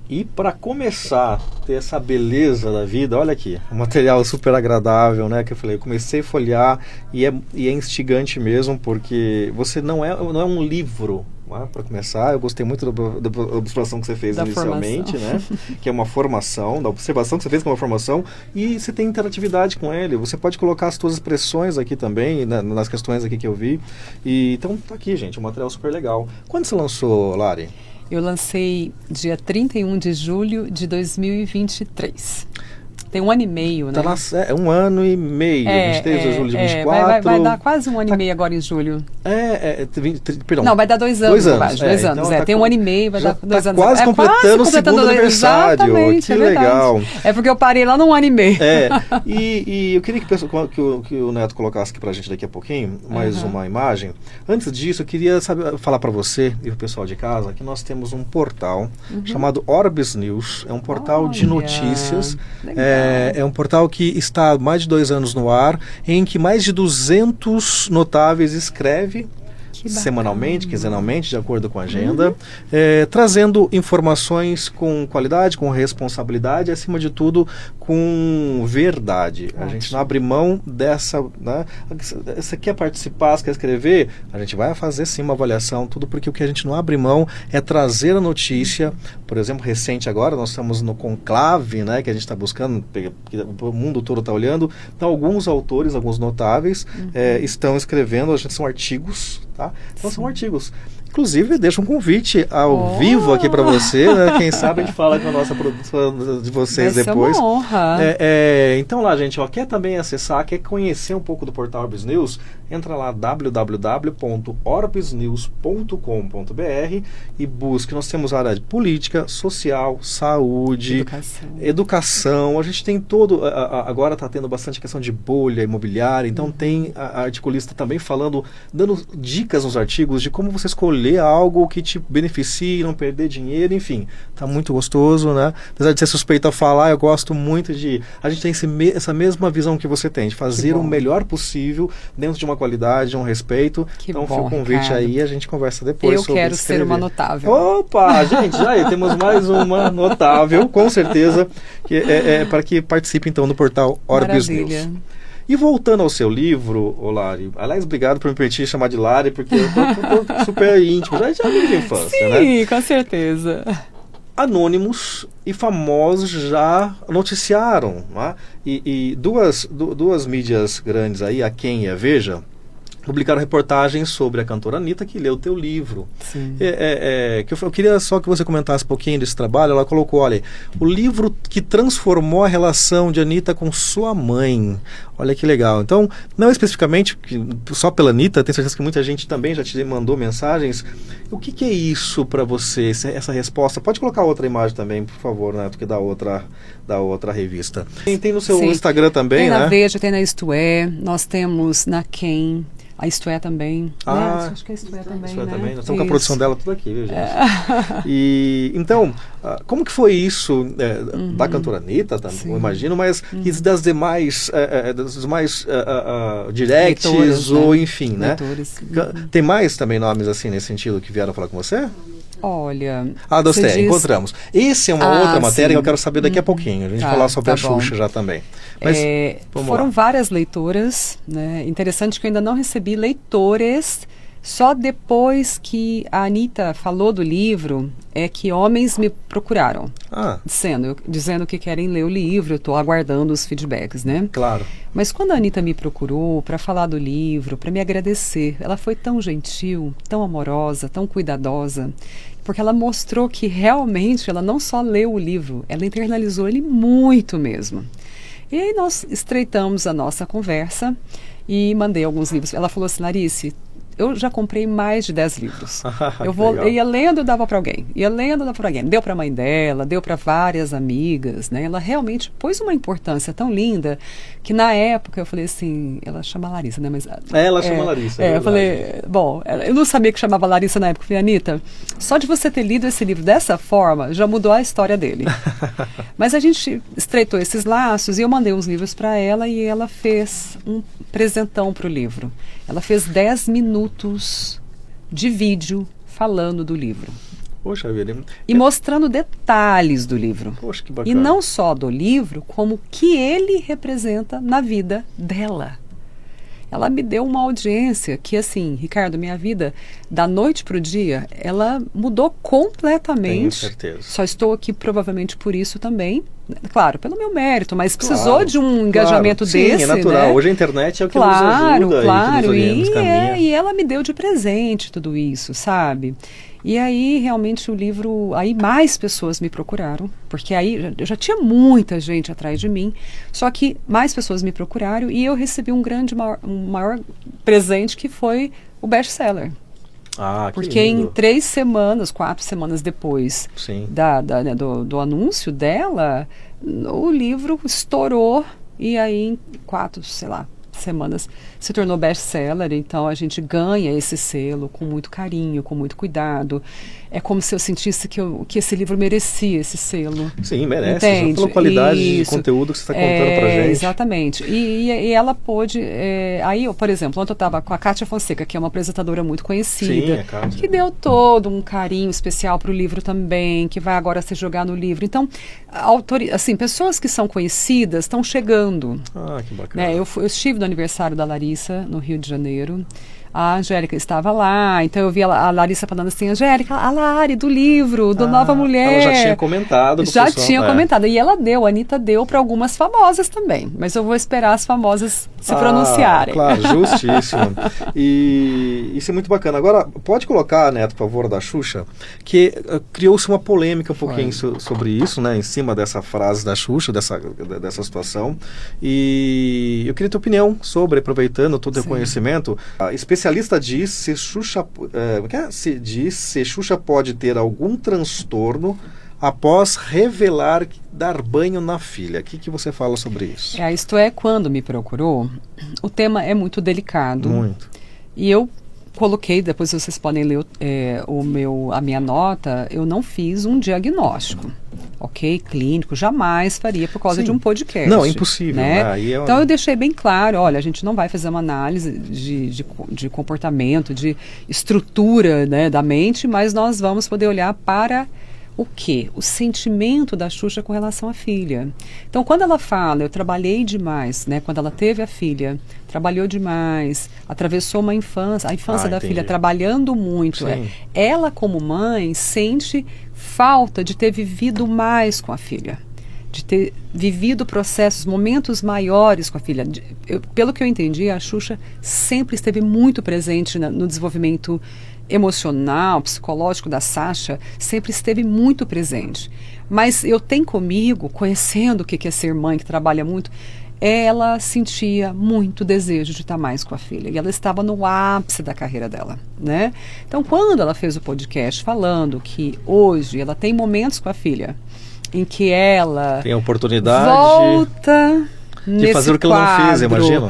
E para começar a ter essa beleza da vida, olha aqui, um material super agradável, né? Que eu falei, eu comecei a folhear e é instigante mesmo, porque você não é um livro, né? Para começar, eu gostei muito da observação que você fez inicialmente, né? Que é uma formação, da observação que você fez com uma formação, e você tem interatividade com ele. Você pode colocar as suas expressões aqui também, né, nas questões aqui que eu vi. E, então tá aqui, gente, um material super legal. Quando você lançou, Lari? Eu lancei dia 31 de julho de 2023. Tem 1 ano e meio, né? Tá 1 ano e meio, 23 de julho de 24. Vai dar quase 1 ano e meio agora em julho. Perdão. Não, vai dar 2 anos. 2 anos. 2 anos. Então tem 1 ano e meio, vai dar 2 anos. Quase completando o segundo aniversário. Exatamente, que legal. É porque eu parei lá no 1 ano e meio. E eu queria que o Neto colocasse aqui pra gente daqui a pouquinho, mais uma imagem. Antes disso, eu queria falar para você e o pessoal de casa que nós temos um portal chamado Orbis News. É um portal de notícias. É um portal que está há mais de 2 anos no ar, em que mais de 200 notáveis escreve semanalmente, quinzenalmente, de acordo com a agenda, trazendo informações com qualidade, com responsabilidade e, acima de tudo, com verdade. A gente não abre mão dessa, né? Você quer participar, você quer escrever? A gente vai fazer sim uma avaliação, tudo, porque o que a gente não abre mão é trazer a notícia. Por exemplo, recente agora, nós estamos no conclave, né, que a gente está buscando, que o mundo todo está olhando. Então, alguns autores, alguns notáveis, estão escrevendo, são artigos, tá? Então são artigos. Inclusive, deixa um convite ao vivo aqui para você, né? Quem sabe a gente fala com a nossa produção de vocês vai depois. Ser uma honra. Então lá, gente, quer também acessar, quer conhecer um pouco do portal Orbis News, entra lá www.orbisnews.com.br e busque. Nós temos a área de política, social, saúde, educação. A gente tem agora está tendo bastante questão de bolha imobiliária, então tem a articulista também falando, dando dicas nos artigos de como você escolher algo que te beneficie, não perder dinheiro, enfim, tá muito gostoso, né? Apesar de ser suspeito a falar, eu gosto muito a gente tem essa mesma visão que você tem, de fazer o melhor possível dentro de uma qualidade, um respeito. Então fica o convite, Ricardo, aí, a gente conversa depois sobre quero ser uma notável. Opa, gente, já temos mais uma notável, com certeza, para que participe então no portal Orbis News. E voltando ao seu livro, Lari, aliás, obrigado por me permitir chamar de Lari, porque eu tô super íntimo, já amigo de infância, né? Sim, com certeza. Anônimos e famosos já noticiaram, né? E duas mídias grandes aí, a Quem e a Veja, publicaram reportagens sobre a cantora Anitta, que leu o teu livro. Sim. Eu queria só que você comentasse um pouquinho desse trabalho. Ela colocou, olha, o livro que transformou a relação de Anitta com sua mãe. Olha que legal. Então, não especificamente só pela Anitta, tenho certeza que muita gente também já te mandou mensagens. O que é isso para você, essa resposta? Pode colocar outra imagem também, por favor, né? Porque da outra revista. Tem no seu Instagram também, tem né? Tem na Veja, tem na Isto É, nós temos na Quem. A Isto É também. Acho que a Isto É também, Isto É né? também. Nós estamos com a produção dela tudo aqui, viu, gente? E, então, como que foi isso da cantora Anitta, eu imagino, mas e das demais, dos mais directs, leitores, ou enfim, né? Tem mais também nomes assim nesse sentido que vieram falar com você? Olha... encontramos. Esse é uma outra matéria que eu quero saber daqui a pouquinho. A gente falar sobre a Xuxa já também. Mas, foram várias leitoras, né? Interessante que eu ainda não recebi leitores, só depois que a Anitta falou do livro, é que homens me procuraram, dizendo que querem ler o livro. Eu estou aguardando os feedbacks, né? Claro. Mas quando a Anitta me procurou para falar do livro, para me agradecer, ela foi tão gentil, tão amorosa, tão cuidadosa, porque ela mostrou que realmente ela não só leu o livro, ela internalizou ele muito mesmo. E aí nós estreitamos a nossa conversa e mandei alguns livros. Ela falou assim, Larice, eu já comprei mais de 10 livros. Eu ia lendo e dava para alguém. Deu para a mãe dela, deu para várias amigas, né? Ela realmente pôs uma importância tão linda que na época eu falei assim, ela chama Larissa, né? Mas, ela chama Larissa. Eu falei, eu não sabia que chamava Larissa na época. Eu falei, Anitta, só de você ter lido esse livro dessa forma, já mudou a história dele. Mas a gente estreitou esses laços e eu mandei uns livros para ela e ela fez um presentão para o livro. Ela fez 10 minutos de vídeo falando do livro. Poxa vida. E mostrando detalhes do livro. Poxa, que bacana. E não só do livro, como o que ele representa na vida dela. Ela me deu uma audiência que, assim, Ricardo, minha vida, da noite para o dia, ela mudou completamente. Tenho certeza. Só estou aqui provavelmente por isso também. Claro, pelo meu mérito, mas precisou de um engajamento desse. Sim, é natural. Né? Hoje a internet é o que nos ajuda e que nos orienta, e ela me deu de presente tudo isso, sabe? E aí, realmente, o livro... Aí mais pessoas me procuraram, porque aí já tinha muita gente atrás de mim, só que mais pessoas me procuraram e eu recebi um maior presente, que foi o best-seller. Porque em 3 semanas, 4 semanas depois do anúncio dela, o livro estourou e aí em 4, semanas se tornou best-seller. Então a gente ganha esse selo com muito carinho, com muito cuidado. É como se eu sentisse que esse livro merecia esse selo. Sim, merece. Entende? Só pela qualidade de conteúdo que você está contando pra gente. Exatamente. E ela pôde... aí, por exemplo, ontem eu estava com a Kátia Fonseca, que é uma apresentadora muito conhecida. Sim, a Kátia. Que deu todo um carinho especial pro livro também, que vai agora se jogar no livro. Então, pessoas que são conhecidas estão chegando. Que bacana. Eu estive no aniversário da Larissa, no Rio de Janeiro. a Angélica estava lá, então eu vi a Larissa falando assim, Angélica, a Lari do livro, do Nova Mulher. Ela já tinha comentado. Já tinha comentado, e ela deu, a Anitta deu para algumas famosas também, mas eu vou esperar as famosas se pronunciarem. Claro, justíssimo. E isso é muito bacana. Agora, pode colocar, Neto, por favor, da Xuxa, que criou-se uma polêmica um pouquinho sobre isso, né, em cima dessa frase da Xuxa, dessa situação, e eu queria ter opinião sobre, aproveitando todo o conhecimento. A especialista diz se Xuxa pode ter algum transtorno após revelar dar banho na filha. O que você fala sobre isso? Isto é, quando me procurou, o tema é muito delicado. Muito. E eu coloquei, depois vocês podem ler a minha nota, eu não fiz um diagnóstico, ok? Clínico, jamais faria por causa de um podcast. Não, impossível. Né? Então eu deixei bem claro, olha, a gente não vai fazer uma análise de comportamento, de estrutura, né, da mente, mas nós vamos poder olhar para o quê? O sentimento da Xuxa com relação à filha. Então, quando ela fala, eu trabalhei demais, né? Quando ela teve a filha, trabalhou demais, atravessou a infância da filha, trabalhando muito. Ela, como mãe, sente falta de ter vivido mais com a filha, de ter vivido processos, momentos maiores com a filha. Pelo que eu entendi, a Xuxa sempre esteve muito presente no desenvolvimento emocional, psicológico da Sasha, sempre esteve muito presente. Mas eu tenho comigo, conhecendo o que é ser mãe, que trabalha muito, ela sentia muito desejo de estar mais com a filha. E ela estava no ápice da carreira dela, né? Então, quando ela fez o podcast falando que hoje ela tem momentos com a filha em que ela tem a oportunidade volta de fazer o que ela não fez, imagino.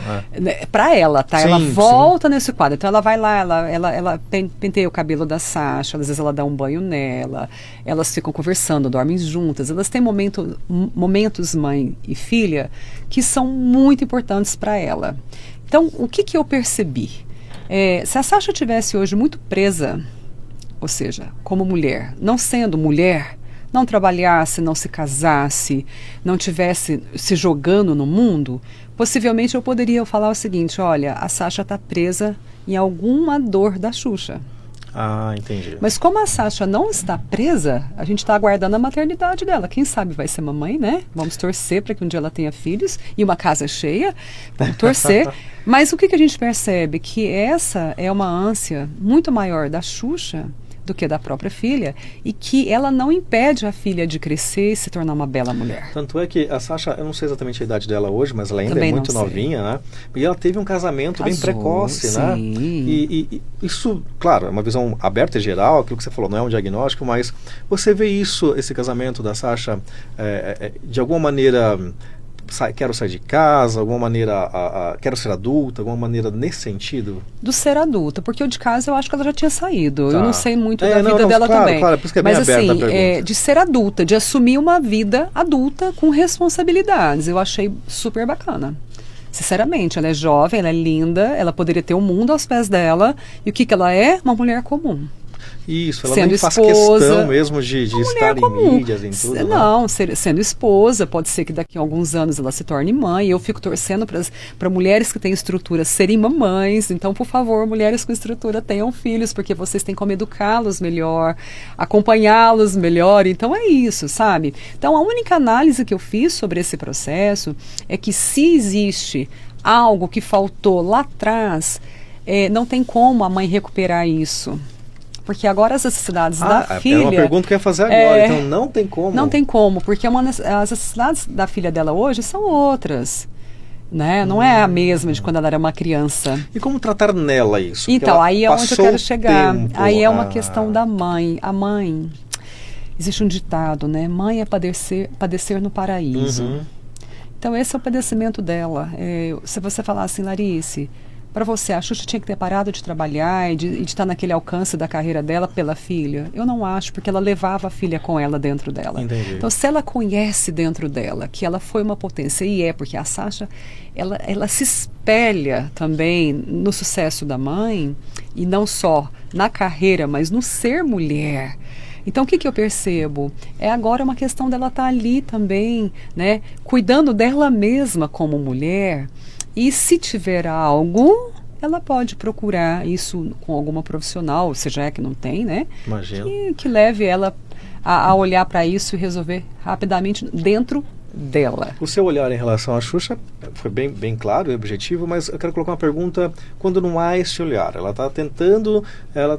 Para ela, tá? Ela volta nesse quadro. Então ela vai lá, ela penteia o cabelo da Sasha, às vezes ela dá um banho nela, elas ficam conversando, dormem juntas. Elas têm momentos mãe e filha que são muito importantes para ela. Então, o que eu percebi? Se a Sasha tivesse hoje muito presa, ou seja, como mulher, não sendo mulher, não trabalhasse, não se casasse, não tivesse se jogando no mundo, possivelmente eu poderia falar o seguinte, olha, a Sasha está presa em alguma dor da Xuxa. Entendi. Mas como a Sasha não está presa, a gente está aguardando a maternidade dela. Quem sabe vai ser mamãe, né? Vamos torcer para que um dia ela tenha filhos e uma casa cheia. Vamos torcer. Mas o que a gente percebe? Que essa é uma ânsia muito maior da Xuxa do que da própria filha, e que ela não impede a filha de crescer e se tornar uma bela mulher. Tanto é que a Sasha, eu não sei exatamente a idade dela hoje, mas ela ainda também é muito novinha, né? E ela teve um casamento bem precoce, sim. né? E isso, claro, é uma visão aberta e geral, aquilo que você falou, não é um diagnóstico, mas você vê esse casamento da Sasha, de alguma maneira, quero sair de casa, alguma maneira, quero ser adulta, alguma maneira nesse sentido? Do ser adulta, porque o de casa eu acho que ela já tinha saído. Tá. Eu não sei muito da vida dela também. Claro, por isso que é bem mas aberta assim, a pergunta. De ser adulta, de assumir uma vida adulta com responsabilidades. Eu achei super bacana. Sinceramente, ela é jovem, ela é linda, ela poderia ter o mundo aos pés dela. E o que ela é? Uma mulher comum. Isso, ela sendo nem faz esposa, questão mesmo de estar em mídias, em tudo. Não, sendo esposa, pode ser que daqui a alguns anos ela se torne mãe. Eu fico torcendo para mulheres que têm estrutura serem mamães. Então, por favor, mulheres com estrutura tenham filhos, porque vocês têm como educá-los melhor, acompanhá-los melhor. Então, é isso, sabe? Então, a única análise que eu fiz sobre esse processo é que se existe algo que faltou lá atrás, não tem como a mãe recuperar isso. Porque agora as necessidades da filha... É uma pergunta que eu ia fazer agora, então não tem como. Não tem como, porque as necessidades da filha dela hoje são outras. Né? Não é a mesma de quando ela era uma criança. E como tratar nela isso? Então, aí é onde eu quero chegar. Aí é uma questão da mãe. A mãe... Existe um ditado, né? Mãe é padecer no paraíso. Então, esse é o padecimento dela. Se você falar assim, Larice... Para você, a Xuxa tinha que ter parado de trabalhar e de estar naquele alcance da carreira dela pela filha? Eu não acho, porque ela levava a filha com ela dentro dela. Entendi. Então, se ela conhece dentro dela que ela foi uma potência, e porque a Sasha, ela se espelha também no sucesso da mãe, e não só na carreira, mas no ser mulher. Então, o que eu percebo? Agora uma questão dela estar ali também, né, cuidando dela mesma como mulher. E se tiver algo, ela pode procurar isso com alguma profissional, se já é que não tem, né? Imagino. Que leve ela a olhar para isso e resolver rapidamente dentro dela. O seu olhar em relação à Xuxa foi bem claro e objetivo, mas eu quero colocar uma pergunta quando não há esse olhar. Ela está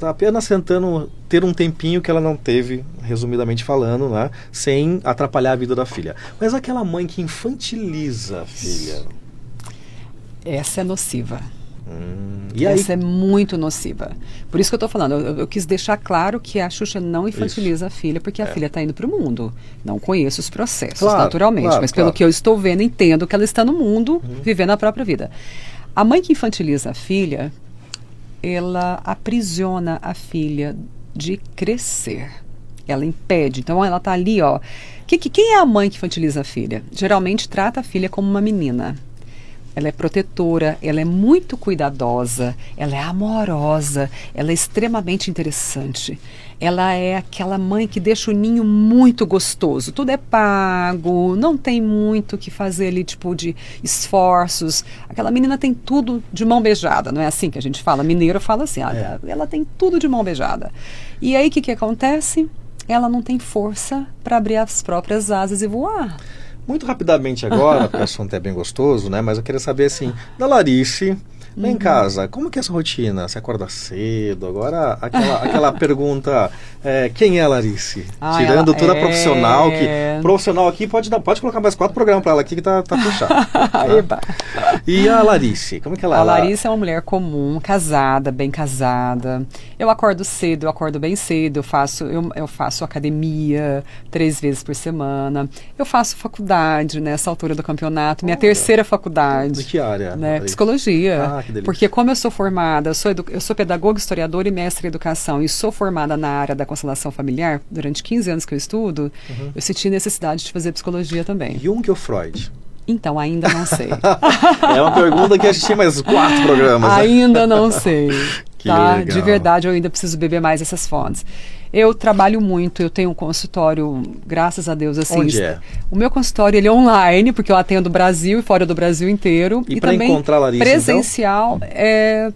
apenas tentando ter um tempinho que ela não teve, resumidamente falando, né, sem atrapalhar a vida da filha. Mas aquela mãe que infantiliza a filha... Essa é nociva. E aí? Essa é muito nociva. Por isso que eu estou falando, eu quis deixar claro que a Xuxa não infantiliza a filha, porque a filha está indo para o mundo. Não conheço os processos, naturalmente, mas pelo que eu estou vendo, entendo que ela está no mundo, vivendo a própria vida. A mãe que infantiliza a filha, ela aprisiona a filha de crescer. Ela impede. Então, ela está ali, ó. Quem é a mãe que infantiliza a filha? Geralmente trata a filha como uma menina. Ela é protetora, ela é muito cuidadosa, ela é amorosa, ela é extremamente interessante. Ela é aquela mãe que deixa o ninho muito gostoso. Tudo é pago, não tem muito o que fazer ali, tipo, de esforços. Aquela menina tem tudo de mão beijada, não é assim que a gente fala? Mineiro fala assim, ela tem tudo de mão beijada. E aí, o que acontece? Ela não tem força para abrir as próprias asas e voar. Muito rapidamente agora, porque o assunto é bem gostoso, né? Mas eu queria saber, assim, da Larice, lá em casa, como que é essa rotina? Você acorda cedo? Agora, aquela pergunta, quem é a Larice? Tirando toda a profissional, profissional aqui pode colocar mais 4 programas para ela aqui que tá puxado. Tá? E a Larice, como que ela é? A Larice é uma mulher comum, casada, bem casada. Eu acordo cedo, eu acordo bem cedo, eu faço academia 3 vezes por semana. Eu faço faculdade nessa altura do campeonato, minha terceira faculdade. De que área? Né? Psicologia. Que delícia. Porque como eu sou formada, eu sou pedagoga, historiadora e mestre em educação e sou formada na área da constelação familiar, durante 15 anos que eu estudo, eu senti necessidade de fazer psicologia também. Jung ou Freud? Então, ainda não sei. É uma pergunta que a gente tinha mais 4 programas. Ainda não sei. Tá? Legal. De verdade, eu ainda preciso beber mais essas fontes. Eu trabalho muito, eu tenho um consultório, graças a Deus, assim. Onde é? O meu consultório, ele é online, porque eu atendo Brasil e fora do Brasil inteiro. E para encontrar a Larice, presencial, é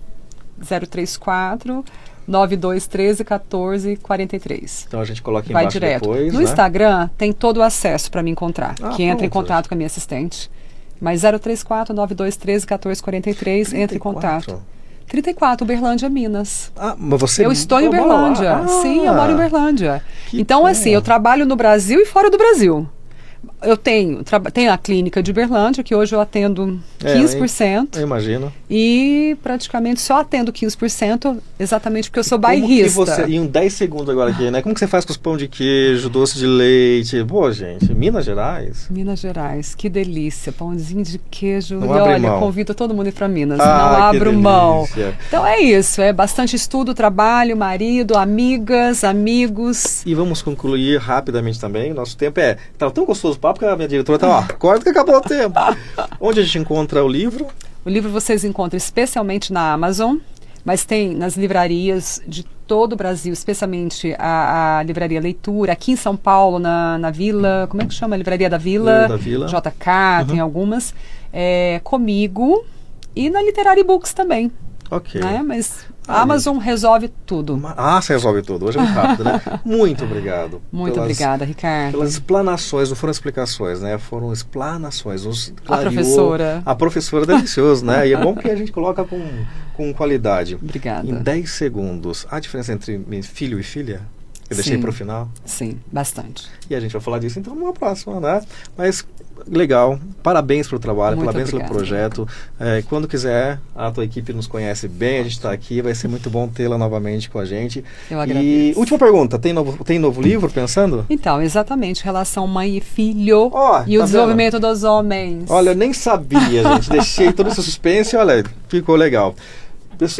034 9213 1443. Então a gente coloca Vai embaixo direto. depois, No né? Instagram tem todo o acesso para me encontrar, que entra em pronto. contato com a minha assistente. Mas 034 9213 1443, entre em contato. 34, Uberlândia, Minas. Mas você... Eu estou em Uberlândia. Sim, eu moro em Uberlândia. Então, assim, eu trabalho no Brasil e fora do Brasil. Eu tenho a clínica de Uberlândia, que hoje eu atendo 15%. Eu imagino. E praticamente só atendo 15%, exatamente porque eu sou bairrista. Em 10 segundos agora aqui, né? Como que você faz com os pão de queijo, doce de leite? Pô, gente, Minas Gerais? Minas Gerais, que delícia. Pãozinho de queijo. Não e abre olha, mão. Convido todo mundo a ir para Minas. Não abro mão. Então é isso, é bastante estudo, trabalho, marido, amigas, amigos. E vamos concluir rapidamente também. Nosso tempo tá tão gostoso o papo que a minha diretora tá, acorda que acabou o tempo. Onde a gente encontra o livro? O livro vocês encontram especialmente na Amazon, mas tem nas livrarias de todo o Brasil, especialmente a Livraria Leitura, aqui em São Paulo, na Vila, como é que chama? Livraria da Vila, JK, tem algumas, comigo, e na Literary Books também. Ok. Né? Mas a Amazon resolve tudo. Você resolve tudo. Hoje é muito rápido, né? Muito obrigado. Muito obrigada, Ricardo. Pelas explanações, não foram explicações, né? Foram explanações. A professora delicioso, né? E é bom que a gente coloca com qualidade. Obrigada. Em 10 segundos, a diferença entre filho e filha? Eu deixei para o final? Sim, bastante. E a gente vai falar disso então numa próxima, né? Mas legal, parabéns pelo trabalho, parabéns pelo projeto. Quando quiser, a tua equipe nos conhece bem, a gente está aqui, vai ser muito bom tê-la novamente com a gente. Eu agradeço. E última pergunta, tem novo livro pensando? Então, exatamente, relação mãe e filho e tá o desenvolvimento dos homens. Olha, eu nem sabia, gente, deixei todo esse suspense, olha, ficou legal.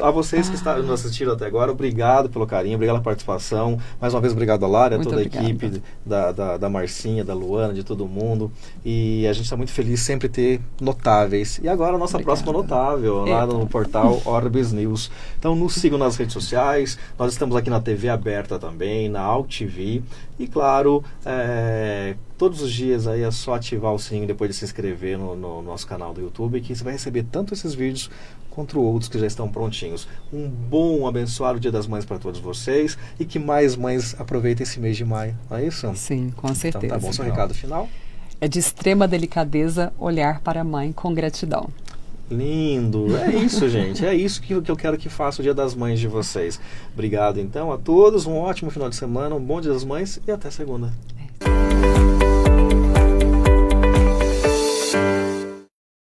A vocês que nos assistiram até agora, obrigado pelo carinho, obrigado pela participação. Mais uma vez, obrigado a Lara, a toda a equipe da Marcinha, da Luana, de todo mundo. E a gente está muito feliz sempre ter notáveis. E agora a nossa próxima notável, lá no portal Orbis News. Então nos sigam nas redes sociais, nós estamos aqui na TV aberta também, na AltV. E claro, todos os dias aí é só ativar o sininho depois de se inscrever no nosso canal do YouTube, que você vai receber tanto esses vídeos quanto outros que já estão prontinhos. Um bom, abençoado Dia das Mães para todos vocês e que mais mães aproveitem esse mês de maio, não é isso? Sim, com certeza. Então tá bom, seu recado final? É de extrema delicadeza olhar para a mãe com gratidão. Lindo, é isso, gente, é isso que eu quero que faça o Dia das Mães de vocês. Obrigado então a todos, um ótimo final de semana, um bom Dia das Mães e até segunda.